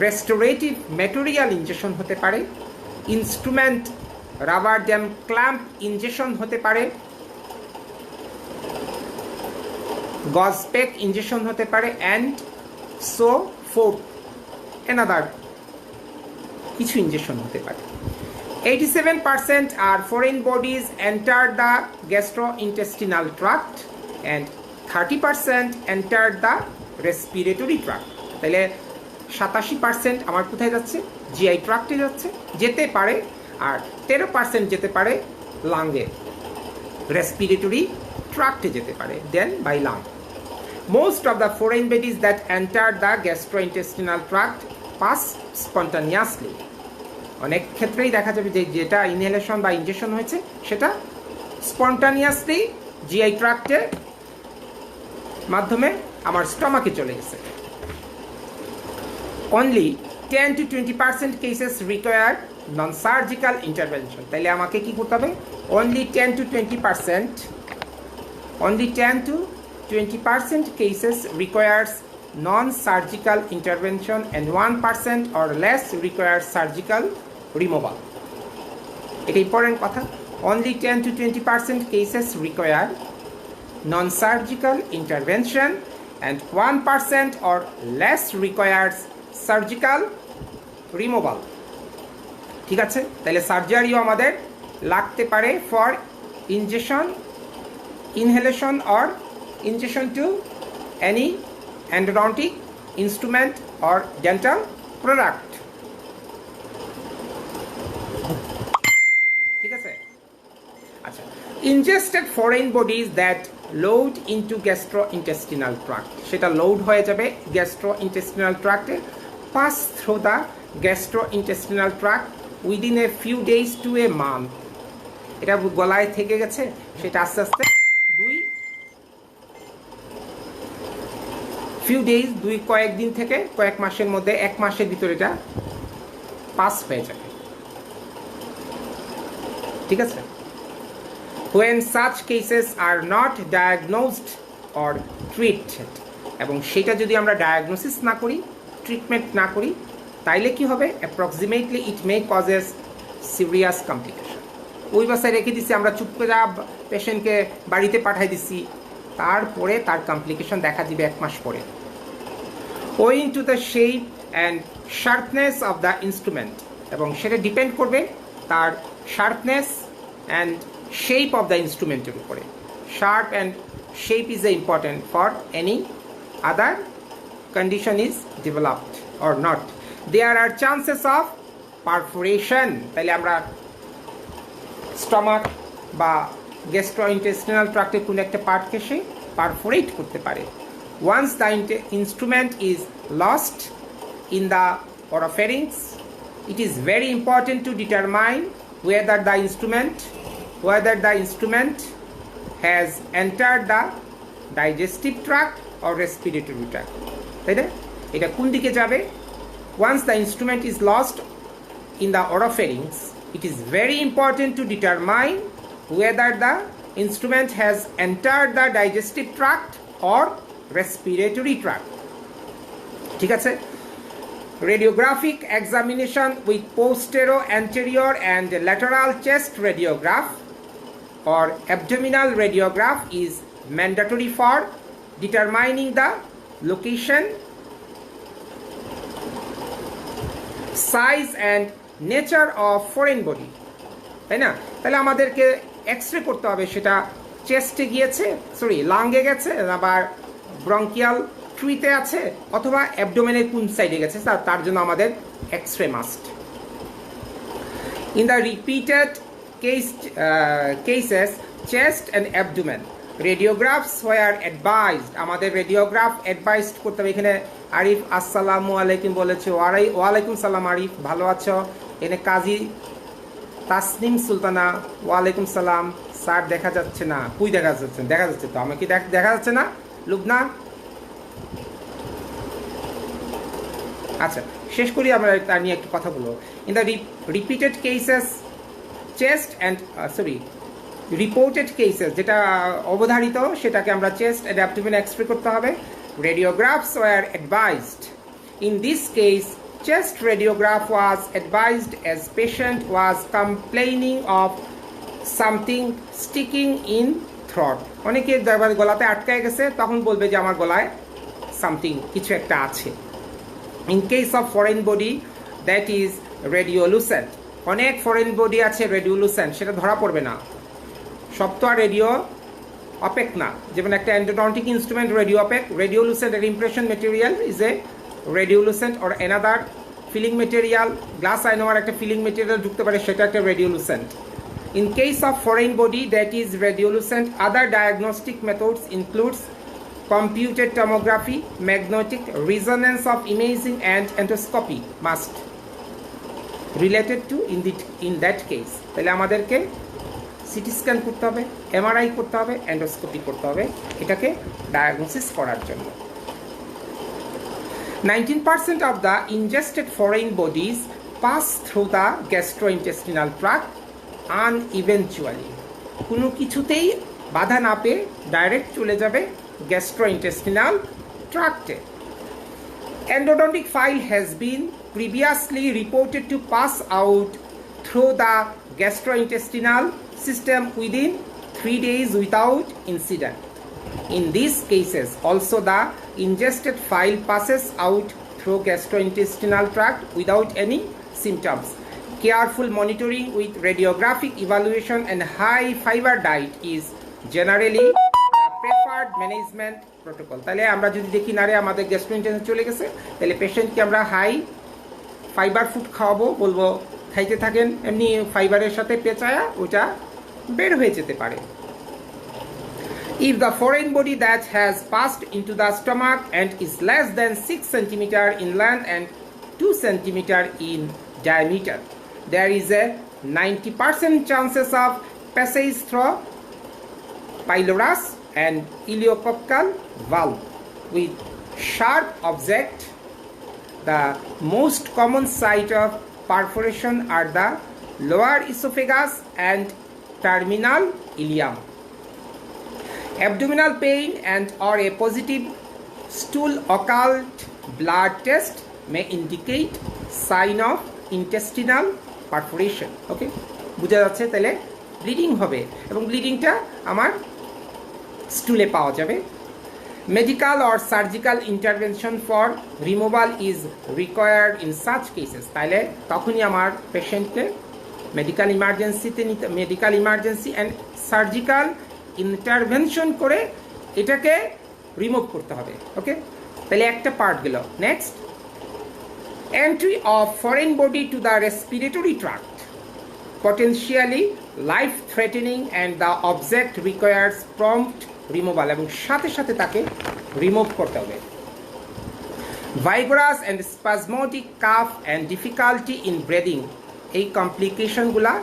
রেস্টোরেটিভ ম্যাটেরিয়াল ইনজেকশন হতে পারে, instrument rubber dam clamp injection হতে পারে, গজপেক ইনজেকশন হতে পারে, অ্যান্ড সো ফোর্থ অ্যানাদার কিছু ইনজেকশন হতে পারে। 87% are foreign bodies enter the gastrointestinal tract and 30% enter the respiratory tract. তাহলে 87% আমার কোথায় যাচ্ছে? জিআই ট্রাক্টে যাচ্ছে, যেতে পারে, আর 13% যেতে পারে লাঙ্গে, রেসপিরেটরি ট্রাক্টে যেতে পারে, then by lung. Most of the foreign bodies that enter the gastrointestinal tract pass spontaneously. অনেক ক্ষেত্রেই দেখা যাবে যে যেটা ইনহেলেশন বা ইনজেকশন হয়েছে সেটা স্পন্টানিয়াসলি জিআই ট্রাক্টের মাধ্যমে আমার স্টমাকে চলে গেছে। Only 10 to 20% cases require non surgical intervention. তাইলে আমাকে কি করতে হবে? Only 10 to 20% cases requires non-surgical intervention and 1% or less requires surgical removal. এটা ইম্পর্টেন্ট কথা। Only 10 to 20% cases require non-surgical intervention and 1% or less requires surgical removal. ঠিক আছে? তাহলে সার্জারিও আমাদের লাগতে পারে for injection, inhalation or injection to any endodontic instrument or dental product. ঠিক আছে? আচ্ছা, ingested foreign bodies that load into gastrointestinal tract, সেটা লোড হয়ে যাবে gastrointestinal tract, pass through the gastrointestinal tract within a few days to a month. এটা গলায় থেকে গেছে, সেটা আস্তে আস্তে ফিউ ডেজ, কয়েকদিন থেকে কয়েক মাসের মধ্যে, এক মাসের ভিতরে এটা পাস হয়ে যাবে। ঠিক আছে? when such cases are not diagnosed or treated, এবং সেটা যদি আমরা ডায়াগনোসিস না করি, ট্রিটমেন্ট না করি, তাইলে কি হবে? অ্যাপ্রক্সিমেটলি ইট মে কজেস সিরিয়াস কমপ্লিকেশন। ওই বাসায় রেখে দিছি আমরা, চুপ করে পেশেন্টকে বাড়িতে পাঠাই দিছি, তারপরে তার কমপ্লিকেশন দেখা দিবে এক মাস পরে। owing to the shape and sharpness of the instrument, এবং সেটা ডিপেন্ড করবে তার sharpness and shape of the ইনস্ট্রুমেন্টের উপরে। Sharp and shape is a important for any other condition is developed or not. There are chances of perforation. তাহলে আমরা stomach বা gastrointestinal ট্রাক্টের কোনো একটা পার্টকে সে পারফোরেট করতে পারে। Once the instrument is lost in the oropharynx it is very important to determine whether the instrument has entered the digestive tract or respiratory tract. তাই না? এটা কোন দিকে যাবে? Once the instrument is lost in the oropharynx, it is very important to determine whether the instrument has entered the digestive tract or respiratory tract. ঠিক আছে? Radiographic examination with posterior, anterior and lateral chest radiograph or abdominal radiograph is mandatory for determining the location, size and nature of foreign body. তাই না? তাহলে আমাদেরকে x-ray করতে হবে সেটা চেস্টে গিয়েছে, লাংয়ে গেছে, আবার ব্রঙ্কিয়াল ট্রিতে আছে, অথবা অ্যাবডোমেনের কোন সাইডে গেছে, তার জন্য আমাদের x ray must. In the repeated cases chest and abdomen radiographs were advised, আমাদের রেডিওগ্রাফ অ্যাডভাইসড করতে হবে। এখানে আরিফ আসসালামু আলাইকুম বলেছে, ওয়ালাইকুম সালাম আরিফ, ভালো আছো? এখানে কাজী তাসনিম সুলতানা, ওয়ালাইকুম সালাম। স্যার দেখা যাচ্ছে না, কুই দেখা যাচ্ছে? দেখা যাচ্ছে তো, আমাকে দেখা যাচ্ছে না? লুবনা, আচ্ছা শেষ করি, আমরা তা নিয়ে একটু কথা বলবো। In the repeated cases chest and reported cases, যেটা অবধারিত সেটাকে আমরা চেস্ট অ্যান্ড অ্যাবডোমেন এক্সরে করতে হবে। Radiographs were advised. In this case chest radiograph was advised as patient was complaining of something sticking in throat. অনেকে গলাতে আটকায় গেছে, তখন বলবে যে আমার গলায় সামথিং, কিছু একটা আছে। In case of foreign body that is radiolucent, অনেক ফরেন বডি আছে রেডিওলুসেন্ট, সেটা ধরা পড়বে না, সব তো আর রেডিও অপেক না। যেমন একটা endodontic instrument radiopaque, radiolucent এর impression material is a radiolucent or another filling material, glass ionomer একটা ফিলিং মেটেরিয়াল ঢুকতে পারে, সেটা একটা রেডিওলুসেন্ট। In case of foreign body that is radiolucent, other diagnostic methods includes computed tomography, magnetic resonance of imaging and endoscopy must related to in that case. তাহলে আমাদেরকে CT scan করতে হবে, MRI করতে হবে, এন্ডোস্কোপি করতে হবে এটাকে ডায়াগনোসিস করার জন্য। 19% of the ingested foreign bodies pass through the gastrointestinal tract uneventually, কোনো কিছুতেই বাধা না পেয়ে ডাইরেক্ট চলে যাবে gastrointestinal ট্রাক্টে। Endodontic file has been previously reported to pass out through the gastrointestinal system within 3 days without incident. In these cases, also the ingested file passes out through gastrointestinal tract without any symptoms. Careful monitoring with radiographic evaluation and high fiber diet is generally the preferred management protocol. তাহলে আমরা যদি দেখি না রে আমাদের গ্যাস্ট্রোইন্টেস্টাইন চলে গেছে, তাহলে পেশেন্টকে আমরা হাই ফাইবার ফুড খাওয়াবো, বলবো খাইতে থাকেন, এমনি ফাইবারের সাথে পেঁচায়া ওটা বের হয়ে যেতে পারে। If the foreign body that has passed into the stomach and is less than 6 cm in length and 2 cm in diameter, there is a 90% chances of passage through pylorus and ileococcal valve with sharp object. The most common site of perforation are the lower esophagus and terminal ileum. Abdominal pain and or a positive stool occult blood test may indicate sign of intestinal perforation. ওকে, বুঝা যাচ্ছে? তাহলে bleeding হবে এবং ব্লিডিংটা আমার স্টুলে পাওয়া যাবে। Medical or surgical intervention for removal is required in such cases. তাহলে তখনই আমার পেশেন্টকে medical emergency and surgical intervention করে এটাকে রিমুভ করতে হবে। ওকে, তাহলে একটা পার্ট গেল। Next, entry of foreign body to the respiratory tract, potentially life threatening and the object requires prompt removal, এবং সাথে সাথে তাকে রিমুভ করতে হবে। Vigorous and spasmodic cough and difficulty in breathing, এই কমপ্লিকেশনগুলা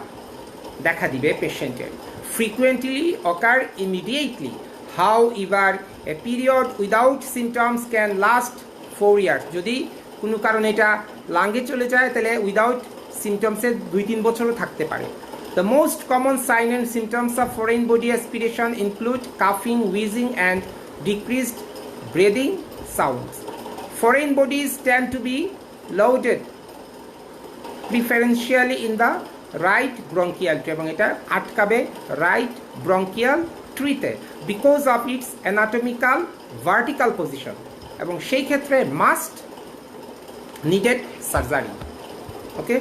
দেখা দিবে পেশেন্টের। Frequently occur immediately. However, a period without symptoms can last 4 years. যদি কোনো কারণে এটা লাঙ্গে চলে যায় তাহলে উইদাউট সিমটমসে 2-3 বছরও থাকতে পারে। The most common sign and symptoms of foreign body aspiration include coughing, wheezing, and decreased breathing sounds. Foreign bodies tend to be loaded preferentially in the right bronchial tree, এবং এটা আটকাবে রাইট ব্রঙ্কিয়াল ট্রিতে because of its anatomical vertical position, এবং সেই ক্ষেত্রে must needed surgery. ওকে,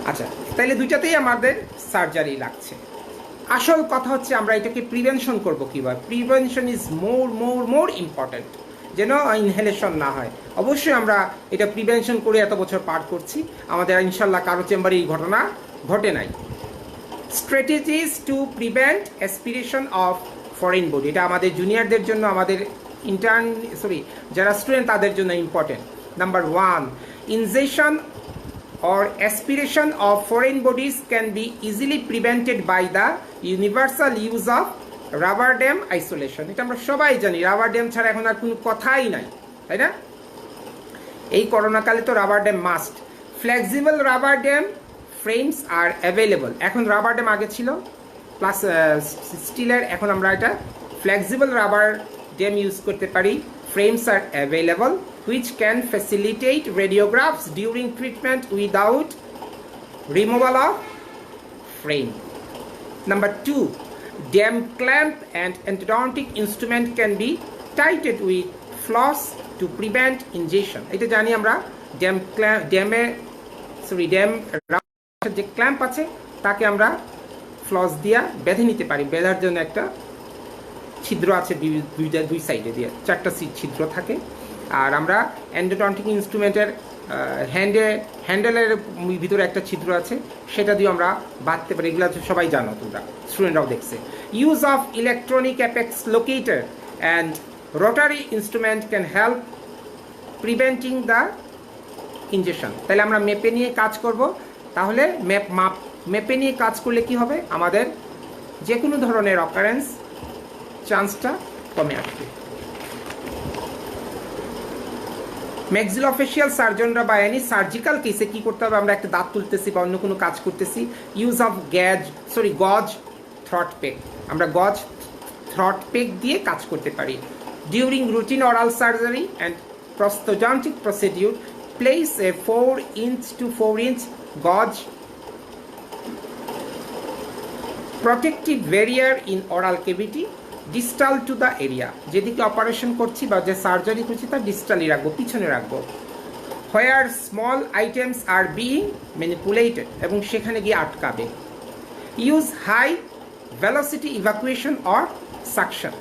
আচ্ছা, তাহলে দুইটাতেই আমাদের সার্জারি লাগছে। আসল কথা হচ্ছে আমরা এটাকে প্রিভেনশন করব কীভাবে। প্রিভেনশন ইজ মোর ইম্পর্ট্যান্ট, যেন ইনহেলেশন না হয়। অবশ্যই আমরা এটা প্রিভেনশন করে এত বছর পার করছি, আমাদের ইনশাল্লাহ কারো চেম্বারে এই ঘটনা ঘটে নাই। Strategies to prevent aspiration of foreign body, এটা আমাদের জুনিয়রদের জন্য, আমাদের যারা স্টুডেন্ট তাদের জন্য important. Number 1, injection or aspiration of foreign bodies can be easily prevented by the universal use of rubber dam isolation. এটা আমরা সবাই জানি, রাবার ড্যাম ছাড়া এখন আর কোনো কথাই নাই, তাই না? এই করোনাকালে তো rubber dam must. Flexible rubber dam frames are available. এখন রাবার ড্যাম আগে ছিল প্লাস স্টিলের, এখন আমরা এটা ফ্লেক্সিবল রাবার ড্যাম ইউজ করতে পারি। Frames are available which can facilitate radiographs during treatment without removal of frame. Number 2, dam clamp and endodontic instrument can be tightened with floss to prevent ingestion. এটা জানি আমরা, dam যে clamp আছে তাকে আমরা floss দিয়া বেঁধে নিতে পারি। বেঁধার জন্য একটা ছিদ্র আছে দুই সাইডে দিয়ে, 4টা ছিদ্র থাকে। আর আমরা এন্ডোডন্টিক ইনস্ট্রুমেন্টের হ্যান্ডেলের ভিতরে একটা ছিদ্র আছে, সেটা দিয়ে আমরা বাঁধতে পারি। এগুলো সবাই জানো, তোমরা স্টুডেন্টরাও দেখছে। Use of electronic apex locator and rotary instrument can help preventing the injection. তাহলে আমরা মেপে নিয়ে কাজ করব। তাহলে মেপে নিয়ে কাজ করলে কি হবে, আমাদের যে কোনো ধরনের অকারেন্স চান্সটা কমে আসবে। ম্যাক্সিলোফেশিয়াল সার্জনরা বা এনি সার্জিক্যাল কেসে কী করতে হবে, আমরা একটা দাঁত তুলতেছি বা অন্য কোনো কাজ করতেছি, ইউজ অফ গজ থ্রট পেক, আমরা গজ থ্রট পেক দিয়ে কাজ করতে পারি। During routine oral surgery and prosthodontic procedure, place A 4 inch to 4 inch gauge protective barrier in oral cavity distal to the area. যেদিকে অপারেশন করছি বা যে সার্জারি করছি তার ডিস্টালি রাখবো, পিছনে রাখবো। Where small items are being manipulated, এবং সেখানে গিয়ে আটকাবে। Use high velocity evacuation or suction.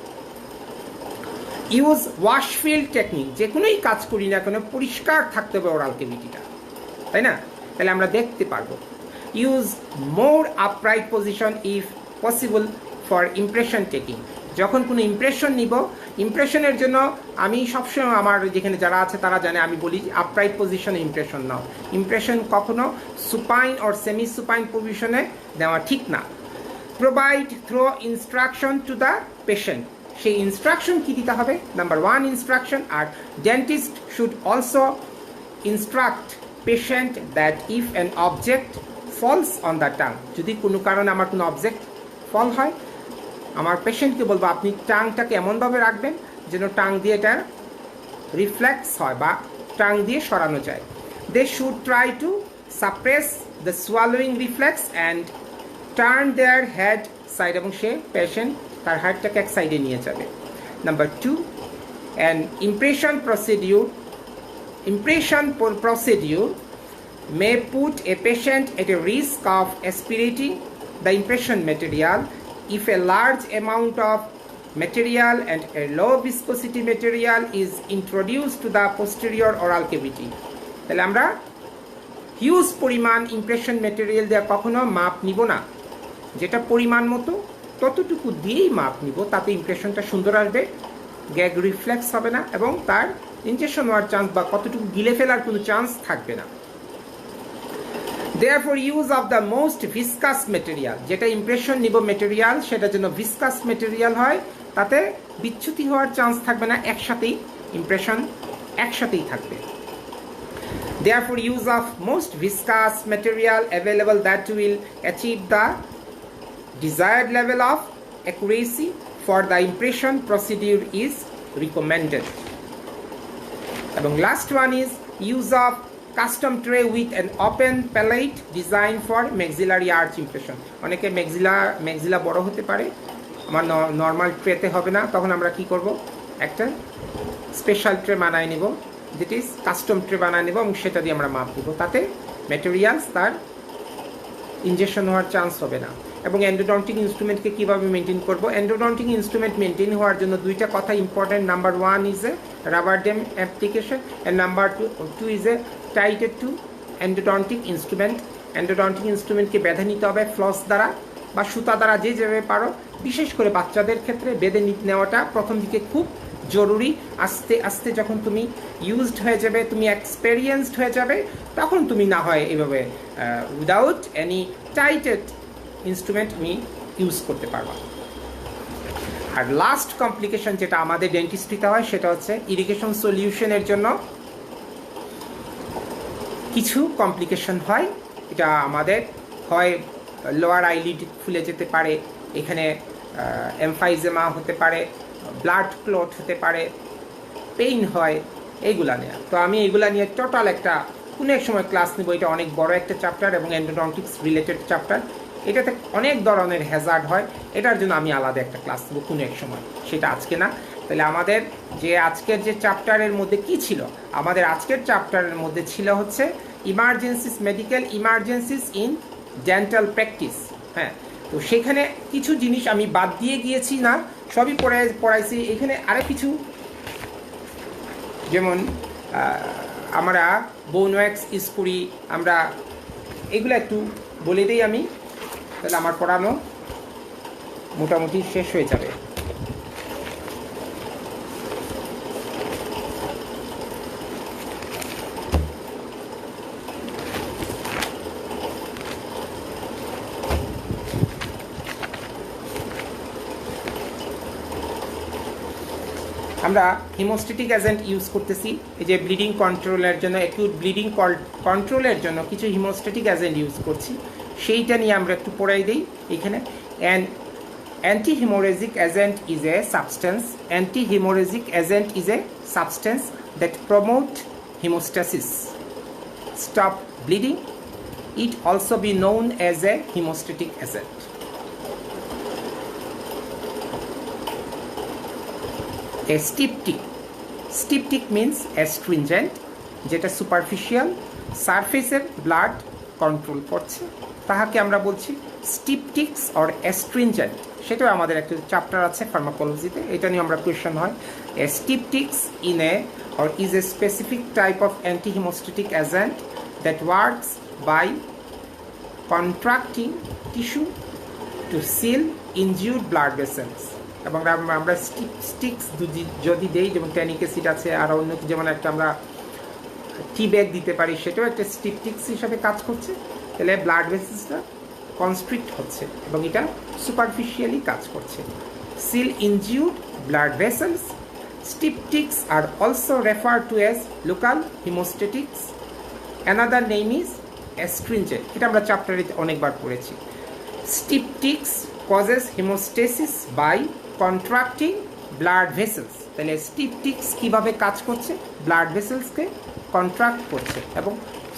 Use wash field technique, যে কোনোই কাজ করি না কেন পরিষ্কার থাকতে হবে ওরাল কেভিটিটা, তাই না? তাহলে আমরা দেখতে পারবো। Use more upright position if possible for impression taking. যখন কোনো ইমপ্রেশন নিব, ইমপ্রেশনের জন্য আমি সবসময় আমার যেখানে যারা আছে তারা জানে, আমি বলি আপরাইট পজিশনে ইমপ্রেশন নাও। ইমপ্রেশন কখনো সুপাইন অর সেমি সুপাইন পজিশনে দেওয়া ঠিক না। Provide thorough instruction to the patient, সেই ইনস্ট্রাকশন কী দিতে হবে? Number 1 instruction. আর dentist should also instruct patient that if an object falls on the tongue, যদি কোনো কারণে আমার কোনো অবজেক্ট ফল হয়, আমার পেশেন্টকে বলবো আপনি টাংটাকে এমনভাবে রাখবেন যেন টাং দিয়ে এটা রিফ্লেক্স হয় বা টাং দিয়ে সরানো যায়। They should try to suppress the swallowing reflex and turn their head side, এবং সে পেশেন্ট তার হেডটাকে এক সাইডে নিয়ে যাবে। Number 2, an impression procedure may put a patient at a risk of aspirating the impression material if a large amount of material and a low viscosity material is introduced to the posterior oral cavity. তাহলে আমরা huge পরিমাণ impression material দিয়ে কখনো মাপ নিব না, যেটা পরিমাণ মতো ততটুকু দিয়েই মাপ নিব, তাতে ইমপ্রেশনটা সুন্দর আসবে, গ্যাগ রিফ্লেক্স হবে না এবং তার ইনজেকশন হওয়ার চান্স বা কতটুকু গিলে ফেলার কোনো চান্স থাকবে না। Therefore, use of the most viscous material, যেটা ইমপ্রেশন নিব মেটেরিয়াল সেটা যেন ভিসকাস মেটেরিয়াল হয়, তাতে বিচ্যুতি হওয়ার চান্স থাকবে না, একসাথেই ইমপ্রেশন একসাথেই থাকবে। Therefore, use of most viscous material available that will achieve the desired level of accuracy for the impression procedure is recommended. এবং last one is use of custom tray with an open palate designed for maxillary arch impression. অনেকে maxilla বড় হতে পারে, আমার normal ট্রেতে হবে না, তখন আমরা কি করব, একটা স্পেশাল ট্রে বানায় নেব, যেটি কাস্টম ট্রে বানায় নেব এবং সেটা দিয়ে আমরা মাপ দেব, তাতে ম্যাটেরিয়ালস তার ইনজেকশন হওয়ার চান্স হবে না। এবং এন্ডোডন্টিক ইনস্ট্রুমেন্টকে কীভাবে মেনটেন করব, এন্ডোডন্টিক ইনস্ট্রুমেন্ট মেনটেন হওয়ার জন্য দুইটা কথা important. Number 1 is a rubber dam application and number 2 is a tied to endodontic instrument. Endodontic ইনস্ট্রুমেন্টকে বেঁধে নিতে হবে ফ্লস দ্বারা বা সুতা দ্বারা, যে যেভাবে পারো। বিশেষ করে বাচ্চাদের ক্ষেত্রে বেঁধে নেওয়াটা প্রথম দিকে খুব জরুরি। আস্তে আস্তে যখন তুমি ইউজড হয়ে যাবে, তুমি এক্সপেরিয়েন্সড হয়ে যাবে, তখন তুমি না হয় এভাবে উইদাউট এনি টাইটেড ইনস্ট্রুমেন্ট তুমি ইউজ করতে পারবা। আর লাস্ট কমপ্লিকেশন যেটা আমাদের ডেন্টিস্ট্রিতে হয় সেটা হচ্ছে ইরিগেশন সলিউশনের জন্য কিছু কমপ্লিকেশন হয়। এটা আমাদের হয় লোয়ার আইলিড ফুলে যেতে পারে, এখানে এমফাইজেমা হতে পারে, ব্লাড ক্লট হতে পারে, পেইন হয়, এইগুলা নিয়ে। তো আমি এইগুলা নিয়ে টোটাল একটা কোনো এক সময় ক্লাস নেব। এটা অনেক বড় একটা চ্যাপ্টার এবং এন্ডোডন্টিক্স রিলেটেড চ্যাপ্টার, এটাতে অনেক ধরনের হ্যাজার্ড হয়, এটার জন্য আমি আলাদা একটা ক্লাস নেব কোনো এক সময়, সেটা আজকে না। তাহলে আমাদের যে আজকের যে চ্যাপ্টারের মধ্যে কি ছিল, আমাদের আজকের চ্যাপ্টারের মধ্যে ছিল হচ্ছে emergencies, medical emergencies in dental practice. হ্যাঁ, তো সেখানে কিছু জিনিস আমি বাদ দিয়ে গিয়েছি না, সবই পড়াইছি। এখানে আরও কিছু, যেমন আমরা বোন ওয়্যাক্স ইউজ করি, আমরা এগুলো একটু বলে দিই আমি, তাহলে আমার পড়ানো মোটামুটি শেষ হয়ে যাবে। আমরা হিমোস্ট্যাটিক এজেন্ট ইউজ করতেছি, এই যে ব্লিডিং কন্ট্রোলের জন্য, অ্যাকিউট ব্লিডিং কন্ট্রোলের জন্য কিছু হিমোস্ট্যাটিক এজেন্ট ইউজ করছি, সেইটা নিয়ে আমরা একটু পড়াই দিই। এখানে anti-hemorrhagic agent is a substance. Anti-hemorrhagic agent is a substance that promote hemostasis, stop bleeding. It also be known as a hemostatic agent. A styptic means astringent, যেটা সুপারফিশিয়াল সারফেসের ব্লাড কন্ট্রোল করছে, তাহাকে আমরা বলছি স্টিপটিক্স অর অ্যাস্ট্রিনজেন্ট। সেটাও আমাদের একটা chapter আছে ফার্মাকোলজিতে, এটা নিয়ে আমরা কোয়েশ্চেন হয়। Styptics in a or is a specific type of antihaemostatic agent that works by contracting tissue to seal injured blood vessels. এবং আমরা স্টিক্স যদি দেই, যেমন ট্যানিক অ্যাসিড আছে, আর অন্য যেমন একটা আমরা টি ব্যাগ দিতে পারি, সেটাও একটা স্টিপটিক্স হিসাবে কাজ করছে। তাহলে ব্লাড ভেসেলসটা কনস্ট্রিক্ট হচ্ছে এবং এটা সুপারফিশিয়ালি কাজ করছে। Seal injured blood vessels. Styptics are also referred to as local hemostatics. Another name is astringent. এটা আমরা চ্যাপ্টারে অনেকবার পড়েছি। Styptics causes hemostasis by contracting blood vessels. তাহলে স্টিপটিক্স কিভাবে কাজ করছে, ব্লাড ভেসেলসকে কন্ট্রাক্ট করছে এবং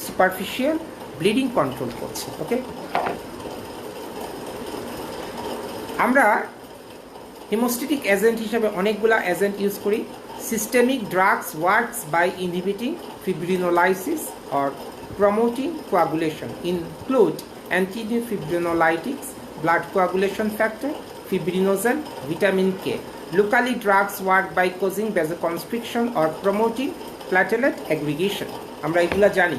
সুপারফিশিয়াল ব্লিডিং কন্ট্রোল করছে। ওকে, আমরা হিমোস্ট্যাটিক এজেন্ট হিসেবে অনেকগুলা এজেন্ট ইউজ করি। Systemic drugs works by inhibiting fibrinolysis or promoting coagulation, include antifibrinolytics, blood coagulation factor, fibrinogen, vitamin K. Locally, drugs work by causing vasoconstriction or promoting platelet aggregation. আমরা এগুলা জানি।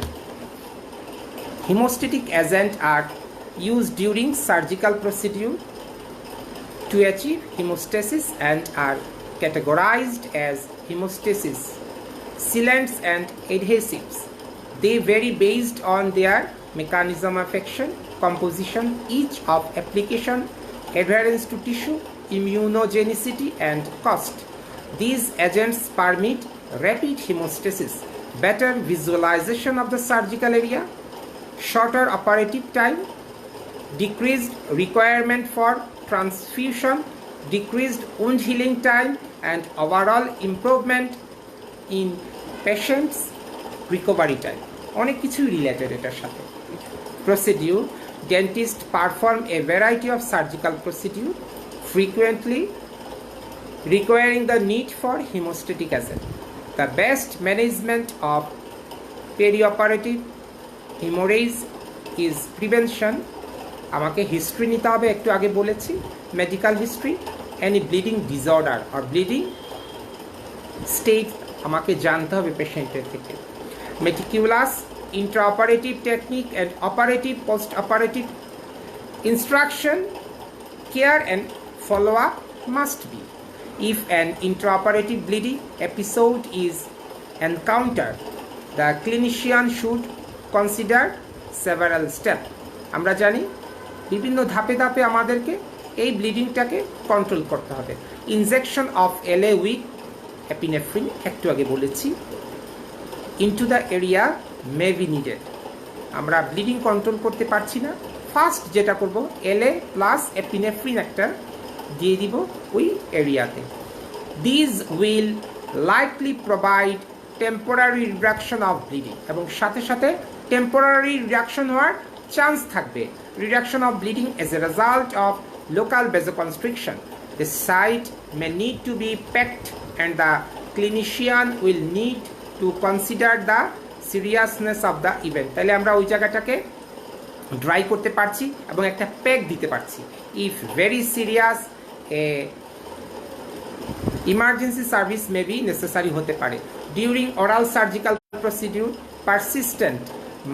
Hemostatic agents are used during surgical procedure to achieve hemostasis and are categorized as hemostasis, sealants and adhesives. They vary based on their mechanism of action, composition, each of application, adherence to tissue, immunogenicity and cost. These agents permit rapid hemostasis, better visualization of the surgical area, shorter operative time, decreased requirement for transfusion, decreased wound healing time, and overall improvement in patients' recovery time. অনেক কিছুই related এটার সাথে। Procedure: dentist perform a variety of surgical procedure frequently requiring the need for hemostatic agent. The best management of perioperative hemorrhage is prevention. আমাকে history নিতে হবে, একটু আগে বলেছি medical history, any bleeding disorder আর ব্লিডিং স্টেট আমাকে জানতে হবে পেশেন্টের থেকে। Meticulous intraoperative technique and operative post-operative instruction, care and follow-up must be. If an intraoperative bleeding episode is encountered, the clinician should consider several steps. আমরা জানি বিভিন্ন ধাপে ধাপে আমাদেরকে এই ব্লিডিংটাকে কন্ট্রোল করতে হবে। Injection of LA with epinephrine একটু আগে বলেছি। Into the area may be needed. আমরা ব্লিডিং কন্ট্রোল করতে পারছি না, ফার্স্ট যেটা করব এলএ প্লাস এপিনেফ্রিন একটা দিয়ে দিব ওই এরিয়াতে। These will likely provide temporary reduction of bleeding, এবং সাথে সাথে টেম্পোরারি রিডাকশন হওয়ার চান্স থাকবে। Reduction of bleeding as a result of local vasoconstriction. The site may need to be packed and the clinician will need to consider the seriousness of the event. তাহলে আমরা ওই জায়গাটাকে dry করতে পারছি এবং একটা প্যাক দিতে পারছি। If very serious emergency service may be necessary হতে পারে। During oral surgical procedure persistent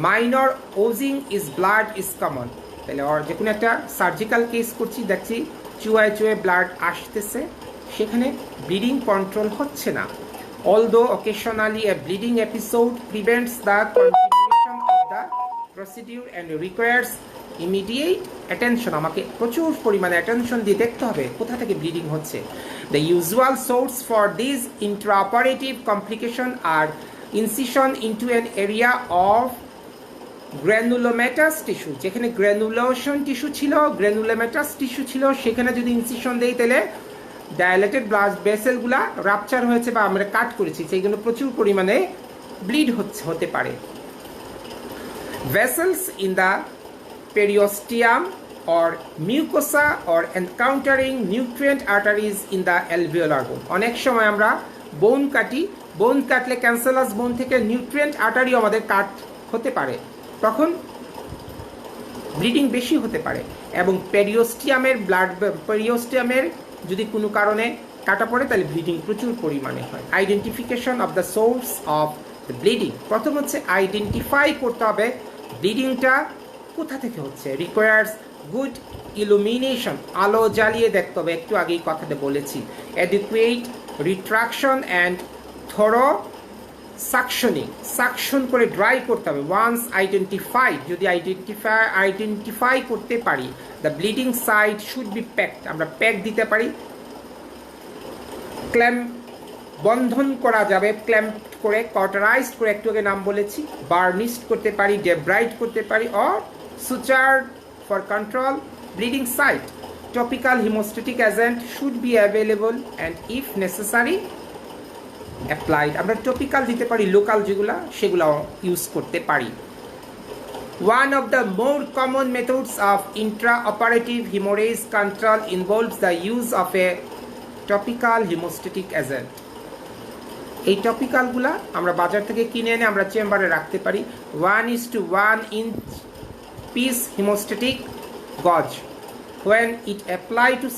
minor oozing is blood is common. তাহলে যে কোনো একটা সার্জিক্যাল কেস করছি, দেখছি চুয়ায় চুয়ে ব্লাড আসতেছে, সেখানে ব্লিডিং কন্ট্রোল হচ্ছে না। Although occasionally a bleeding episode prevents the continuation of the procedure and requires immediate attention, আমাকে প্রচুর পরিমাণে অ্যাটেনশন দিয়ে দেখতে হবে কোথা থেকে ব্লিডিং হচ্ছে। The usual source for these intraoperative complications are incision into an area of granulomatous tissue, যেখানে গ্র্যানুলেশন টিস্যু ছিল, গ্র্যানুলোমেটাস টিস্যু ছিল, সেখানে যদি ইনসিশন দেই তাহলে ডায়ালেটেড ব্লাড ভেসেলগুলা রাপচার হয়েছে বা আমরা কাট করেছি, সেইগুলো প্রচুর পরিমাণে ব্লিড হতে পারে। Vessels in the periosteum or mucosa or encountering nutrient arteries in the alveolar bone. অনেক সময় আমরা বোন কাটি, বোন কাটলে ক্যান্সারাস বোন থেকে নিউট্রিয়েন্ট আর্টারিও আমাদের কাট হতে পারে, তখন ব্লিডিং বেশি হতে পারে। এবং পেরিওস্টিয়ামের যদি কোনো কারণে কাটা পড়ে তাহলে ব্লিডিং প্রচুর পরিমাণে হয়। Identification of the source of the bleeding, প্রথম হচ্ছে আইডেন্টিফাই করতে হবে ব্লিডিংটা কোথা থেকে হচ্ছে। রিকোয়ার্স গুড ইলুমিনেশন, আলো জ্বালিয়ে দেখতে হবে, একটু আগেই কথাটা বলেছি। Adequate retraction and thorough suctioning, suction করে ড্রাই করতে হবে। ওয়ান্স আইডেন্টিফাইড, যদি আইডেন্টিফাই করতে পারি, the bleeding site should be packed, আমরা প্যাক দিতে পারি। ক্ল্যাম্প বন্ধন করা যাবে, ক্ল্যাম্প করে, কটারাইজড করে, একটু আগে নাম বলেছি, বার্নিশড করতে পারি, ডেব্রাইড করতে পারি, or suture for control bleeding site. Topical haemostatic agent should be available and if necessary applied, আমরা টপিক্যাল দিতে পারি, লোকাল যেগুলো সেগুলো ইউজ করতে পারি। One of the more common methods of intraoperative hemorrhage control involves the use of a topical hemostatic agent. এই টপিক্যালগুলা আমরা বাজার থেকে কিনে এনে আমরা চেম্বারে রাখতে পারি। 1:1 inch piece hemostatic gauze. When it applied to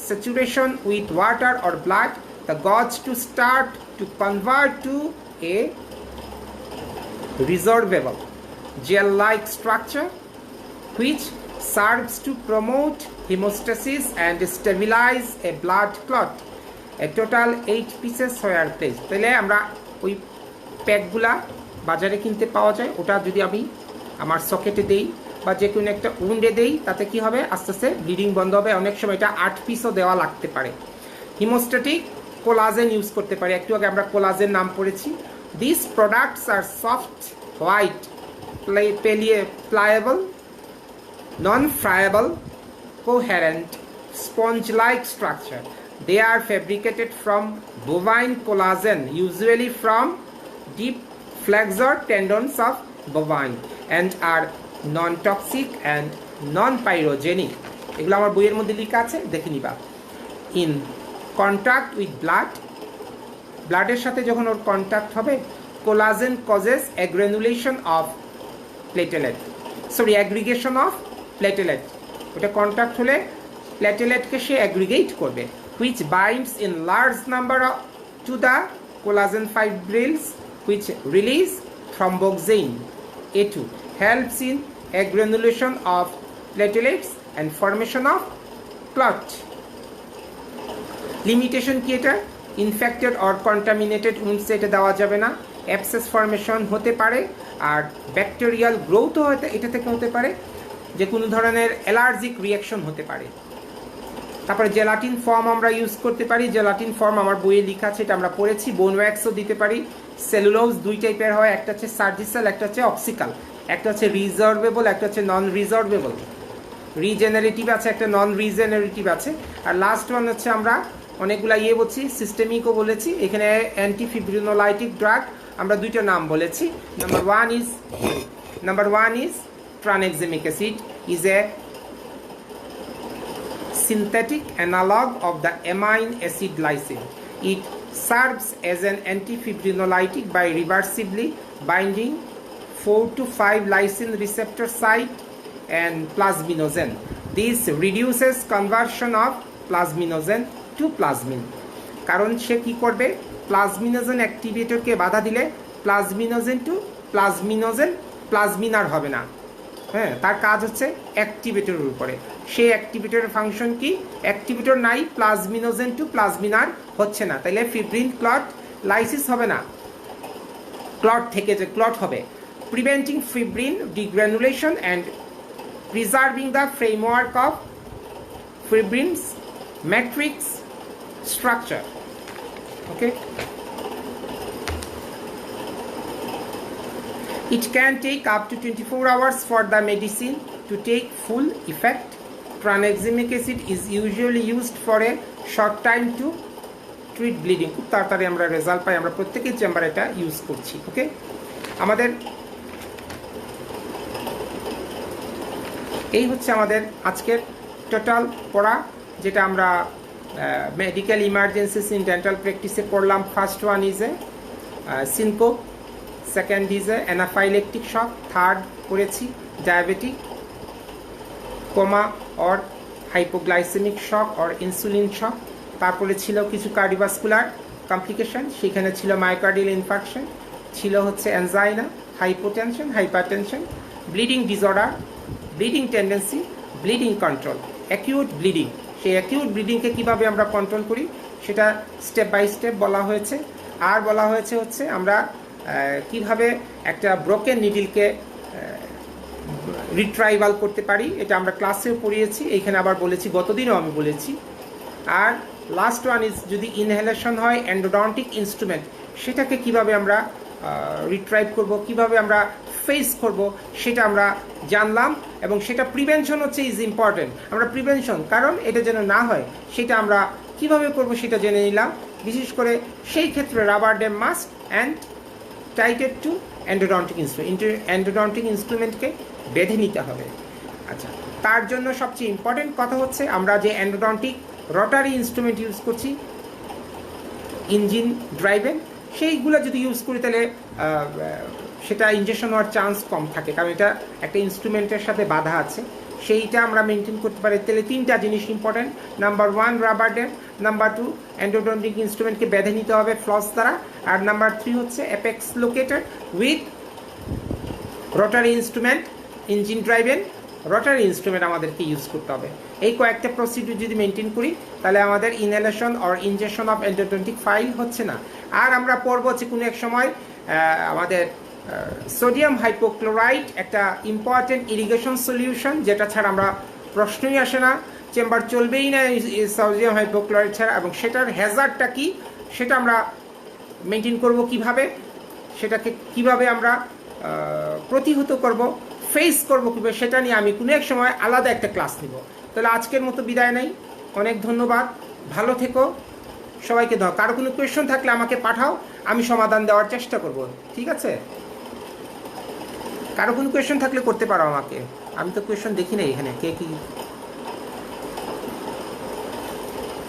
saturation with water or blood, the gauze to start to convert to a resorbable gel-like structure which serves to promote hemostasis and stabilize a blood clot. A total 8 pieces were place. তাহলে আমরা ওই প্যাকগুলা বাজারে কিনতে পাওয়া যায়, ওটা যদি আমি আমার সকেটে দেই বা যে কোনো একটা উন্ডে দেই, তাতে কি হবে, আস্তে আস্তে ব্লিডিং বন্ধ হবে। অনেক সময় এটা 8 পিসও দেওয়া লাগতে পারে। হিমোস্ট্যাটিক কোলাজেন ইউজ করতে পারি, একটু আগে আমরা কোলাজেন নাম পড়েছি। This products are soft, white, pliable, non-friable, coherent, sponge-like structure. They are fabricated from bovine collagen, usually from deep flexor tendons of bovine, and are non-toxic and non-pyrogenic. এগুলো আমার বইয়ের মধ্যে লেখা আছে, দেখে নিবা। ইন কন্ট্যাক্ট উইথ ব্লাডের সাথে যখন ওর কন্ট্যাক্ট হবে, collagen causes agranulation of aggregation of platelet. ওটা কন্ট্যাক্ট হলে প্লেটেলেটকে সে অ্যাগ্রিগেট করবে, which binds in large number to the collagen fibrils which release thromboxane A2, helps in aggranulation of platelets and formation of clot. Limitation কি এটা? Infected or contaminated উন্ডসে এটা দেওয়া যাবে না। অ্যাবসেস ফর্মেশন হতে পারে, আর ব্যাকটেরিয়াল গ্রোথও এটা থেকে হতে পারে, যে কোনো ধরনের অ্যালার্জিক রিয়াকশন হতে পারে। তারপরে জেলাটিন ফর্ম আমরা ইউজ করতে পারি। জেলাটিন ফর্ম আমার বইয়ে লেখা আছে, এটা আমরা পড়েছি। বোন ওয়্যাক্সও দিতে পারি। সেলুলোজ দুই টাইপের হয়, একটা হচ্ছে সার্জিক্যাল, একটা হচ্ছে অক্সিক্যাল। একটা হচ্ছে রিজর্ভেবল, একটা হচ্ছে নন রিজর্ভেবল। রিজেনারেটিভ আছে, একটা নন রিজেনারেটিভ আছে। আর লাস্ট ওয়ান হচ্ছে আমরা অনেকগুলা বলছি, সিস্টেমিকও বলেছি। এখানে অ্যান্টিফিব্রিনোলাইটিক ড্রাগ আমরা দুইটা নাম বলেছি। Number one is tranexamic acid, is a synthetic analog of the amine acid lysine. It serves as an antifibrinolytic by reversibly binding 4 to 5 lysine receptor site and plasminogen. This reduces conversion of plasminogen to plasmin. কারণ সে কি করবে, plasminogen অ্যাক্টিভেটরকে বাধা দিলে plasminogen two plasminogen প্লাজমিনার হবে না। হ্যাঁ, তার কাজ হচ্ছে অ্যাক্টিভেটরের উপরে। সেই অ্যাক্টিভেটরের ফাংশন কি? অ্যাক্টিভেটর নাই, প্লাজমিনোজেন টু প্লাজমিনার হচ্ছে না, তাইলে ফিব্রিন ক্লট লাইসিস হবে না, ক্লট থেকে যে ক্লট হবে। Preventing fibrin degranulation and preserving the framework of fibrins matrix structure. Okay, it can take up to 24 hours for the medicine to take full effect. Tranexamic acid is usually used for a short time to treat bleeding. খুব তাড়াতাড়ি আমরা result পাই, আমরা প্রত্যেকের চেম্বারে এটা use করছি। ওকে, আমাদের এই হচ্ছে আমাদের আজকের টোটাল পড়া, যেটা আমরা মেডিকেল ইমার্জেন্সিস ইন ডেন্টাল প্র্যাকটিসে পড়লাম। First one is a syncope, second is a anaphylactic shock, third করেছি diabetic coma or hypoglycaemic shock or insulin shock. তারপরে ছিল কিছু কার্ডিওভাস্কুলার কমপ্লিকেশন, সেখানে ছিল মায়োকার্ডিয়াল ইনফার্কশন, ছিল হচ্ছে angina, hypotension, hypertension, bleeding disorder, bleeding tendency, bleeding control, acute bleeding. সেই acute ব্লিডিংকে কীভাবে আমরা কন্ট্রোল করি সেটা স্টেপ বাই স্টেপ বলা হয়েছে। আর বলা হয়েছে হচ্ছে আমরা কিভাবে একটা ব্রোকেন নিডলকে রিট্রাইভাল করতে পারি, এটা আমরা ক্লাসেও পড়িয়েছি, এইখানে আবার বলেছি, গতদিনও আমি বলেছি। আর লাস্ট ওয়ান ইজ, যদি ইনহেলেশন হয় এন্ডোডন্টিক ইনস্ট্রুমেন্ট, সেটাকে কিভাবে আমরা রিট্রাইভ করব, কিভাবে আমরা ফেস করব, সেটা আমরা জানলাম। এবং সেটা প্রিভেনশন হচ্ছে ইজ ইম্পর্টেন্ট। আমরা প্রিভেনশন, কারণ এটা যেন না হয়, সেটা আমরা কিভাবে করব সেটা জেনে নিলাম। বিশেষ করে সেই ক্ষেত্রে rubber dam mask and tied to endodontic instrument, endodontic ইনস্ট্রুমেন্টকে বেঁধে নিতে হবে। আচ্ছা, তার জন্য সবচেয়ে ইম্পর্টেন্ট কথা হচ্ছে আমরা যে এন্ডোডন্টিক রটারি ইনস্ট্রুমেন্ট ইউজ করছি ইঞ্জিন ড্রাইভেন, সেইগুলো যদি ইউজ করি তাহলে সেটা ইনজেকশন হওয়ার চান্স কম থাকে, কারণ এটা একটা ইনস্ট্রুমেন্টের সাথে বাধা আছে। সেইটা আমরা মেনটেন করতে পারি। তাহলে তিনটা জিনিস important. Number one rubber dam, number two endodontic ইনস্ট্রুমেন্টকে বেঁধে নিতে হবে ফ্লস দ্বারা, আর নাম্বার থ্রি হচ্ছে apex locator with rotary instrument, engine driven rotary instrument আমাদেরকে ইউজ করতে হবে। এই কয়েকটা প্রসিডিউর যদি মেনটেন করি তাহলে আমাদের inhalation or injection of endodontic file হচ্ছে না। আর আমরা পড়বো যে কোনো এক সময় আমাদের সোডিয়াম হাইপোক্লোরাইড একটা ইম্পর্টেন্ট ইরিগেশন সলিউশন, যেটা ছাড়া আমরা প্রশ্নই আসে না, চেম্বার চলবেই না সোডিয়াম হাইপোক্লোরাইড ছাড়া। এবং সেটার হ্যাজার্ডটা কি সেটা আমরা মেনটেন করব কিভাবে, সেটাকে কিভাবে আমরা প্রতিহত করব, ফেস করব কীভাবে, সেটা নিয়ে আমি কোনো এক সময় আলাদা একটা ক্লাস নিব। তাহলে আজকের মতো বিদায় নেই, অনেক ধন্যবাদ, ভালো থেকো, সবাইকে দাও। কারো কোনো কোয়েশ্চন থাকলে আমাকে পাঠাও, আমি সমাধান দেওয়ার চেষ্টা করব, ঠিক আছে? কারো কোনো কোয়েশ্চন থাকলে করতে পারো আমাকে, আমি তো কোয়েশ্চন দেখি না এখানে কে কি।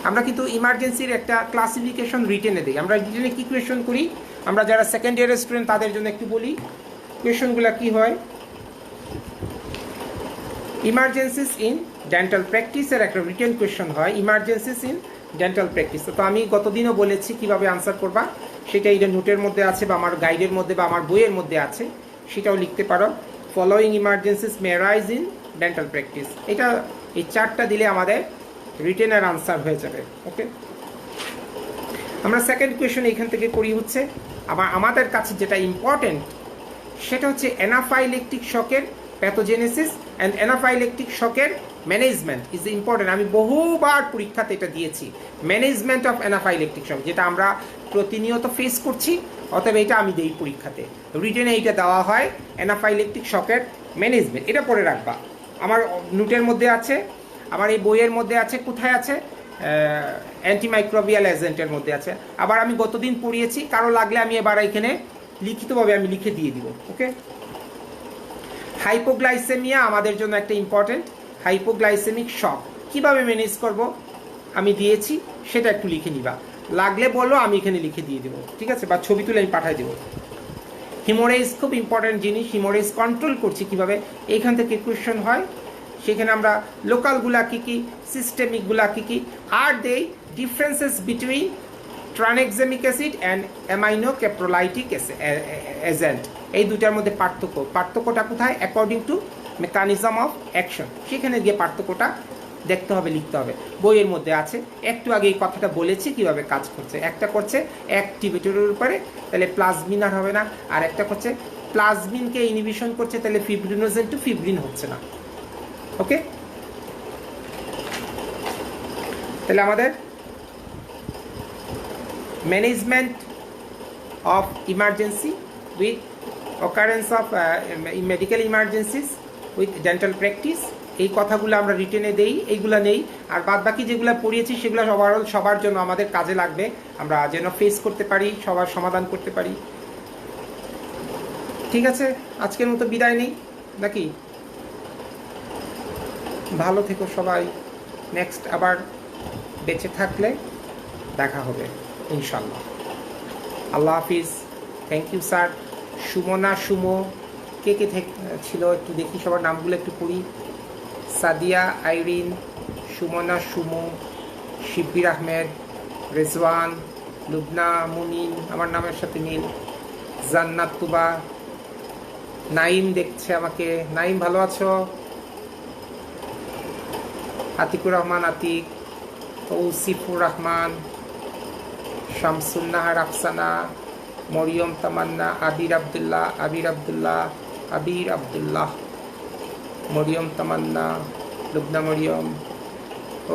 আমরা কিন্তু ইমার্জেন্সির একটা ক্লাসিফিকেশন রিটেনে দিই। আমরা রিটেনে কী কোয়েশ্চন করি, আমরা যারা সেকেন্ড ইয়ারের স্টুডেন্ট তাদের জন্য একটু বলি কোয়েশ্চনগুলো কী হয়। ইমার্জেন্সিস ইন ডেন্টাল প্র্যাকটিসের একটা রিটেন কোয়েশ্চন হয়, ইমার্জেন্সিস ইন ডেন্টাল প্র্যাকটিস। তো আমি গতদিনও বলেছি কিভাবে আনসার করবা, সেটা এই নোটের মধ্যে আছে বা আমার গাইডের মধ্যে বা আমার বইয়ের মধ্যে আছে, সেটাও লিখতে পারো। Following emergencies May arise in dental practice, এটা এই চারটা দিলে আমাদের রিটেনের আনসার হয়ে যাবে। ওকে, আমরা সেকেন্ড কোয়েশ্চন এখান থেকে করি হচ্ছে আমাদের কাছে যেটা ইম্পর্টেন্ট সেটা হচ্ছে অ্যানাফাইলেকটিক শকের প্যাথোজেনেসিস অ্যান্ড অ্যানাফাইলেকটিক শকের ম্যানেজমেন্ট ইজ ইম্পর্টেন্ট। আমি বহুবার পরীক্ষাতে এটা দিয়েছি, ম্যানেজমেন্ট অফ অ্যানাফাইলেকটিক শক, যেটা আমরা প্রতিনিয়ত ফেস করছি, অতএব এটা আমি দিই পরীক্ষাতে, রিটেনে এইটা দেওয়া হয় অ্যানাফাইলেকটিক শকের ম্যানেজমেন্ট। এটা পড়ে রাখবা, আমার নোটের মধ্যে আছে, আমার এই বইয়ের মধ্যে আছে। কোথায় আছে? অ্যান্টিমাইক্রোবিয়াল এজেন্টের মধ্যে আছে। আবার আমি গতদিন পড়িয়েছি, কারো লাগলে আমি এবার এখানে লিখিতভাবে আমি লিখে দিয়ে দিব। ওকে, হাইপোগ্লাইসেমিয়া আমাদের জন্য একটা ইম্পর্টেন্ট, হাইপোগ্লাইসেমিক শক কিভাবে ম্যানেজ করব আমি দিয়েছি, সেটা একটু লিখে নিবা, লাগলে বলো আমি এখানে লিখে দিয়ে দেবো, ঠিক আছে? বা ছবি তুলে আমি পাঠিয়ে দেবো। হিমোরেজ খুব ইম্পর্টেন্ট জিনিস, হিমোরেজ কন্ট্রোল করছি কিভাবে, এইখান থেকে কোয়েশ্চেন হয়। সেখানে আমরা লোকালগুলা কী কী, সিস্টেমিকগুলা কী কী, are they differences between tranexamic acid and amino caproic agent, এই দুটার মধ্যে পার্থক্যটা কোথায়, according to mechanism of action, সেখানে গিয়ে পার্থক্যটা দেখতে হবে, লিখতে হবে, বইয়ের মধ্যে আছে। একটু আগে এই কথাটা বলেছি কিভাবে কাজ করছে। একটা করছে অ্যাক্টিভেটরের উপরে, তাহলে প্লাজমিন আর হবে না, আর একটা করছে প্লাজমিনকে ইনহিবিশন করছে, তাহলে ফিব্রিনোজেন টু ফিব্রিন হচ্ছে না। ওকে, তাহলে আমাদের management of emergency with occurrence of medical emergencies with dental practice, এই কথাগুলো আমরা রিটেনে দেই, এইগুলো নেই। আর বাদ বাকি যেগুলো পড়িয়েছি সেগুলো সবার জন্য আমাদের কাজে লাগবে, আমরা যেন ফেস করতে পারি, সবার সমাধান করতে পারি। ঠিক আছে, আজকের মতো বিদায় নেই নাকি? ভালো থেকো সবাই, নেক্সট আবার বেঁচে থাকলে দেখা হবে ইনশাল্লাহ। আল্লাহ হাফিজ, thank you sir. Sumona, Sumo, কে কে ছিল একটু দেখি, সবার নামগুলো একটু পড়ি। সাদিয়া, আইরিন, সুমনা, সুমো, শিব্বির আহমেদ, রেজওয়ান, লুবনা, মুনিন, আমার নামের সাথে মিল, জান্নাত তুবা, নাইম দেখছে আমাকে, নাইম ভালো আছো? আতিকুর রহমান, আতিক, তৌসিফুর রহমান, শামসুন্নাহার, আফসানা, মরিয়ম তামান্না, আবির আবদুল্লাহ, মরিয়ম তামান্না, লুবনা মরিয়ম।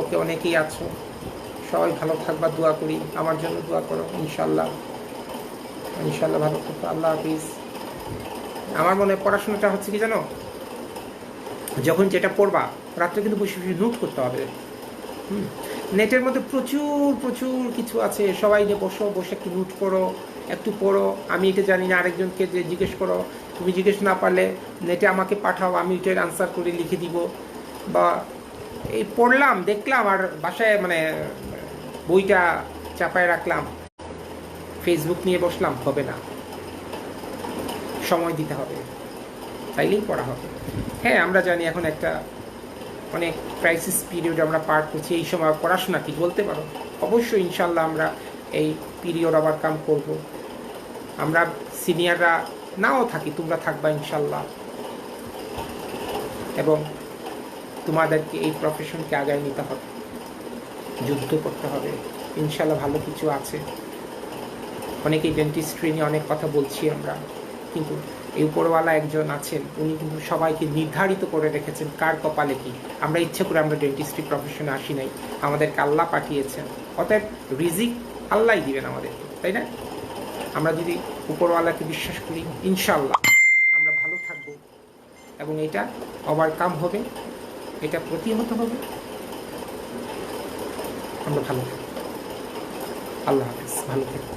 ওকে, অনেকেই আছো, সবাই ভালো থাকবা, দোয়া করি, আমার জন্য দোয়া করো, ইনশাল্লাহ ভালো থাকবো। আল্লাহ হাফিজ। আমার মনে হয় পড়াশোনাটা হচ্ছে কি জানো, যখন যেটা পড়বা রাত্রে কিন্তু বসে বসে নোট করতে হবে। নেটের মধ্যে প্রচুর কিছু আছে, সবাই যে বসে একটু নোট করো, একটু পড়ো। আমি এটা জানি না, আরেকজনকে যে জিজ্ঞেস করো, তুমি জিজ্ঞেস না পারলে নেটে আমাকে পাঠাও, আমি এটার আনসার করে লিখে দিব। বা এই পড়লাম, দেখলাম, আর বাসায় মানে বইটা চাপায় রাখলাম, ফেসবুক নিয়ে বসলাম, হবে না, সময় দিতে হবে, তাইলেই পড়া হবে। হ্যাঁ, আমরা জানি এখন একটা অনেক ক্রাইসিস পিরিয়ড আমরা পার করছি, এই সময় পড়াশোনা কি বলতে পারো? অবশ্যই ইনশাল্লাহ আমরা এই পিরিয়ড ওভারকাম করব। আমরা সিনিয়ররা নাও থাকি, তোমরা থাকবা ইনশাল্লাহ। এবং তোমাদেরকে এই প্রফেশনকে আগায় নিতে হবে, যুদ্ধ করতে হবে। ইনশাল্লাহ ভালো কিছু আছে। অনেকেই ডেন্টিস্ট্রি নিয়ে অনেক কথা বলছি আমরা, কিন্তু এই উপরওয়ালা একজন আছেন, উনি কিন্তু সবাইকে নির্ধারিত করে রেখেছেন কার কপালে কি। আমরা ইচ্ছে করে আমরা ডেন্টিস্ট্রি প্রফেশনে আসি নাই, আমাদেরকে আল্লাহ পাঠিয়েছেন। অতএব রিজিক আল্লাহই দিবেন আমাদেরকে, তাই না? আমরা যদি উপরওয়ালাকে বিশ্বাস করি, ইনশাল্লাহ আমরা ভালো থাকবো এবং এটা ওভারকাম হবে, এটা প্রতিহত হবে। আমরা ভালো থাকবো। আল্লাহ হাফিজ, ভালো থাকবো।